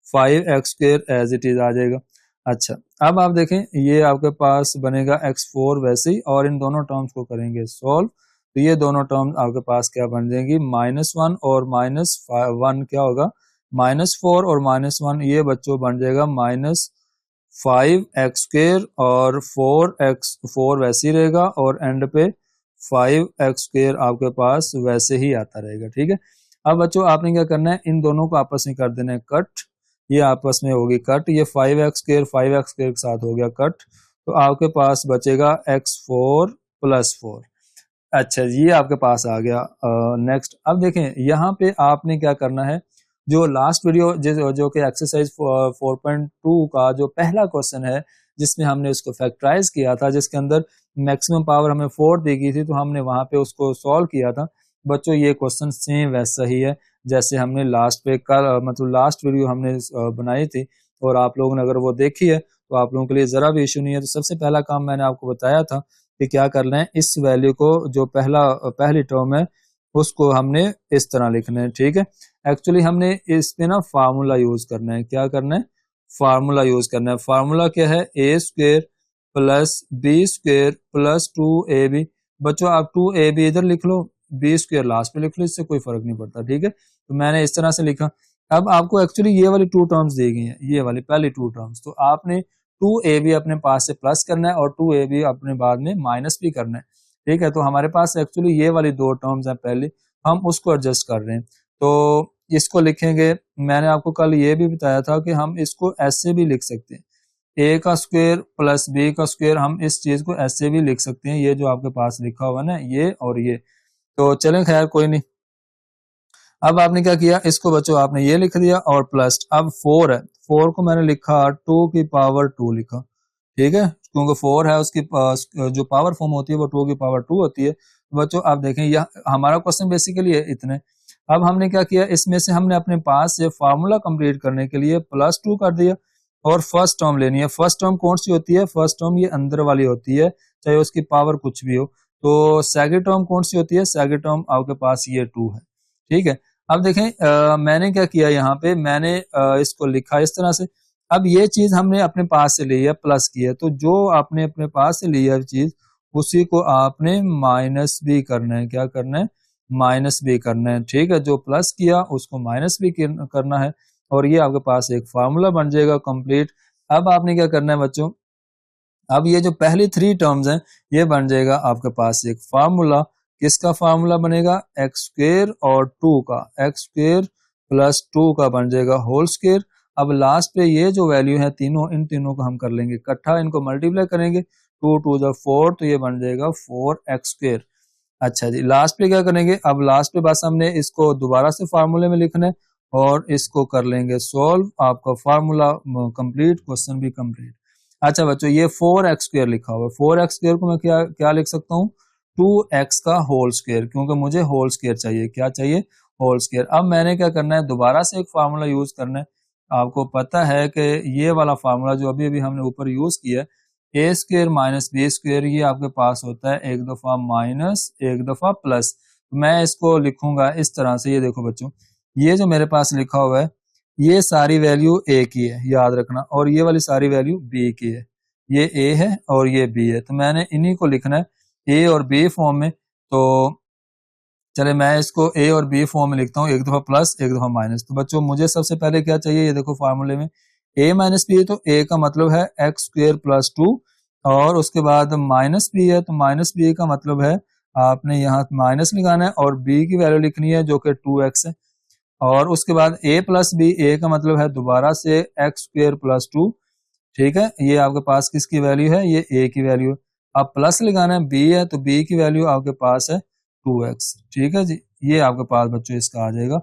5x² एज इट इज आ जाएगा। अच्छा अब आप देखें ये आपके पास बनेगा x4 वैसे ही, और इन दोनों टर्म्स को करेंगे सॉल्व, तो ये दोनों टर्म्स आपके पास क्या बन जाएंगी, -1 और -1 क्या होगा, -4 और -1, ये बच्चों बन जाएगा -5x² और 4 वैसे ही रहेगा, और एंड पे 5x² आपके पास वैसे ही आता रहेगा। ठीक है, अब बच्चों आपने क्या करना है, इन दोनों को आपस में कर देना है कट, ये आपस में होगी कट, ये 5x² के साथ हो गया कट, तो आपके पास बचेगा x4 + 4। अच्छा ये आपके पास आ गया। नेक्स्ट अब देखें यहाँ पे आपने क्या करना है, जो लास्ट वीडियो जो कि एक्सरसाइज 4.2 का जो पहला क्वेश्चन है जिसमें हमने उसको फैक्टराइज किया था, जिसके अंदर मैक्सिमम पावर हमें 4 दी गई थी, तो हमने वहां पे उसको सॉल्व किया था। बच्चों ये क्वेश्चन सेम वैसा ही है जैसे हमने लास्ट पे कल मतलब लास्ट वीडियो हमने बनाई थी, और आप लोगों ने अगर वो देखी है तो आप लोगों के लिए जरा भी इशू नहीं है। तो सबसे पहला काम मैंने आपको बताया था कि क्या करना है, इस वैल्यू को जो पहली टर्म है उसको हमने इस तरह लिखना है। ठीक है, एक्चुअली हमने इस पे ना फार्मूला यूज करना है, क्या करना है, फार्मूला यूज करना है। फार्मूला क्या है, a² + b² + 2ab। बच्चों आप 2ab इधर लिख लो, b² लास्ट में लिख लो, इससे कोई फर्क नहीं पड़ता। ठीक है, तो मैंने इस तरह से लिखा। अब आपको एक्चुअली ये वाली 2 टर्म्स दी गई हैं, ये वाली पहली 2 टर्म्स, तो आपने 2ab अपने पास से प्लस करना है और 2ab अपने बाद में माइनस भी करना है। ठीक है, तो हमारे पास एक्चुअली ये वाली 2 टर्म्स हैं पहली, हम उसको एडजस्ट कर रहे हैं। तो इसको लिखेंगे, मैंने आपको कल ये भी बताया था कि हम इसको ऐसे भी लिख सकते हैं, a² + b², हम इस चीज को ऐसे भी लिख सकते हैं, ये जो आपके पास लिखा हुआ है ना, ये और ये। तो चलें खैर कोई नहीं, अब आपने क्या किया, इसको बच्चों आपने ये लिख दिया और प्लस, अब 4 है, 4 को मैंने लिखा 2 की पावर 2 लिखा, ठीक है, क्योंकि 4 है उसकी जो पावर फॉर्म होती है वो 2 की पावर 2 होती है। बच्चों आप देखें यह हमारा क्वेश्चन बेसिकली है इतने। अब हमने क्या किया, इसमें से हमने अपने पास से फार्मूला कंप्लीट करने के लिए +2 कर दिया और फर्स्ट टर्म लेनी है। फर्स्ट टर्म कौन सी होती है, फर्स्ट टर्म ये अंदर वाली होती है, चाहे उसकी पावर कुछ भी हो। तो सेकंड टर्म कौन सी होती है, सेकंड टर्म आपके पास ये 2 है, ठीक है। अब देखें मैंने क्या किया, यहाँ पे मैंने इसको लिखा इस तरह से। अब ये चीज हमने अपने पास से ली है, प्लस की है, तो जो आपने अपने पास से ली है चीज उसी को आपने माइनस भी करना है। क्या करना है, माइनस भी करना है, ठीक है। जो प्लस किया उसको माइनस भी करना है और ये आपके पास एक फार्मूला बन जाएगा कंप्लीट। अब आपने क्या करना है बच्चों, अब ये जो पहली 3 टर्म्स हैं ये बन जाएगा आपके पास एक फार्मूला। किसका फार्मूला बनेगा, एक्स स्क्वेयर और 2 का, एक्स स्क्वेयर प्लस 2 का बन जाएगा होल स्क्वेयर। अब लास्ट पे ये जो वैल्यू है तीनों, इन तीनों को हम कर लेंगे इकट्ठा, इनको मल्टीप्लाई करेंगे, 2 2 जा 4, तो ये बन जाएगा 4x स्क्वेयर। अच्छा जी, लास्ट पे क्या करेंगे, अब लास्ट पे बस हमने इसको दोबारा से फार्मूले में लिखना है और इसको कर लेंगे सोल्व, आपका फार्मूला कंप्लीट, क्वेश्चन भी कंप्लीट। अच्छा बच्चों ये 4x स्क्वेयर लिखा हुआ है, 4x स्क्वेयर को मैं क्या क्या लिख सकता हूँ, 2x का होल स्क्वेयर, क्योंकि मुझे होल स्क्वेयर चाहिए, क्या चाहिए, होल स्क्वेयर। अब मैंने क्या करना है, दोबारा से एक फार्मूला यूज करना है। आपको पता है कि ये वाला फार्मूला जो अभी अभी हमने ऊपर यूज किया, ए स्क्वेयर माइनस बी स्क्वेयर, ये आपके पास होता है एक दफा माइनस एक दफा प्लस। मैं इसको लिखूंगा इस तरह से, ये देखो बच्चों, ये जो मेरे पास लिखा हुआ है ये सारी वैल्यू ए की है, याद रखना, और ये वाली सारी वैल्यू बी की है। ये ए है और ये बी है, तो मैंने इन्हीं को लिखना है ए और बी फॉर्म में। तो चले मैं इसको ए और बी फॉर्म में लिखता हूँ, एक दफा प्लस एक दफा माइनस। तो बच्चों मुझे सबसे पहले क्या चाहिए, ये देखो फार्मूले में ए माइनस बी है, तो ए का मतलब है एक्स स्क्वेयर प्लस 2, और उसके बाद माइनस बी है तो माइनस बी का मतलब है आपने यहाँ माइनस लगाना है और बी की वैल्यू लिखनी है जो कि 2x है। और उसके बाद a प्लस बी, ए का मतलब है दोबारा से एक्स स्क्वेयर प्लस 2, ठीक है। ये आपके पास किसकी वैल्यू है, ये a की वैल्यू है। अब प्लस लगाना है, b है तो b की वैल्यू आपके पास है 2x, ठीक है जी। ये आपके पास बच्चों इसका आ जाएगा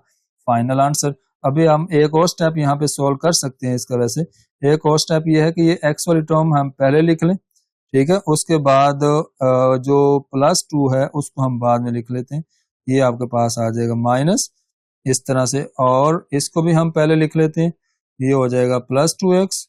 फाइनल आंसर। अभी हम एक और स्टेप यहाँ पे सोल्व कर सकते हैं इसका। वैसे एक और स्टेप ये है कि ये x वाली टर्म हम पहले लिख लें, ठीक है, उसके बाद जो +2 है उसको हम बाद में लिख लेते हैं। ये आपके पास आ जाएगा माइनस इस तरह से, और इसको भी हम पहले लिख लेते हैं, ये हो जाएगा +2x,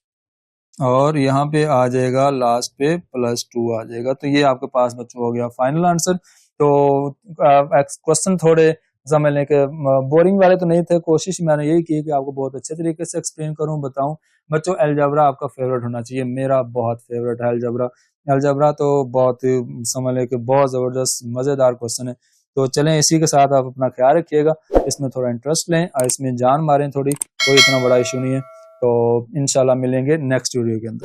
और यहाँ पे आ जाएगा लास्ट पे +2 आ जाएगा। तो ये आपके पास बच्चों हो गया फाइनल आंसर। तो क्वेश्चन थोड़े समझने के बोरिंग वाले तो नहीं थे, कोशिश मैंने यही की कि आपको बहुत अच्छे तरीके से एक्सप्लेन करूं, बताऊं। बच्चों अलजेब्रा आपका फेवरेट होना चाहिए, मेरा बहुत फेवरेट है अलजेब्रा। अलजेब्रा तो बहुत समझ लें कि बहुत जबरदस्त मजेदार क्वेश्चन है। तो चलें इसी के साथ आप अपना ख्याल रखिएगा, इसमें थोड़ा इंटरेस्ट लें और इसमें जान मारें थोड़ी, कोई इतना बड़ा इशू नहीं है। तो इंशाल्लाह मिलेंगे नेक्स्ट वीडियो के अंदर।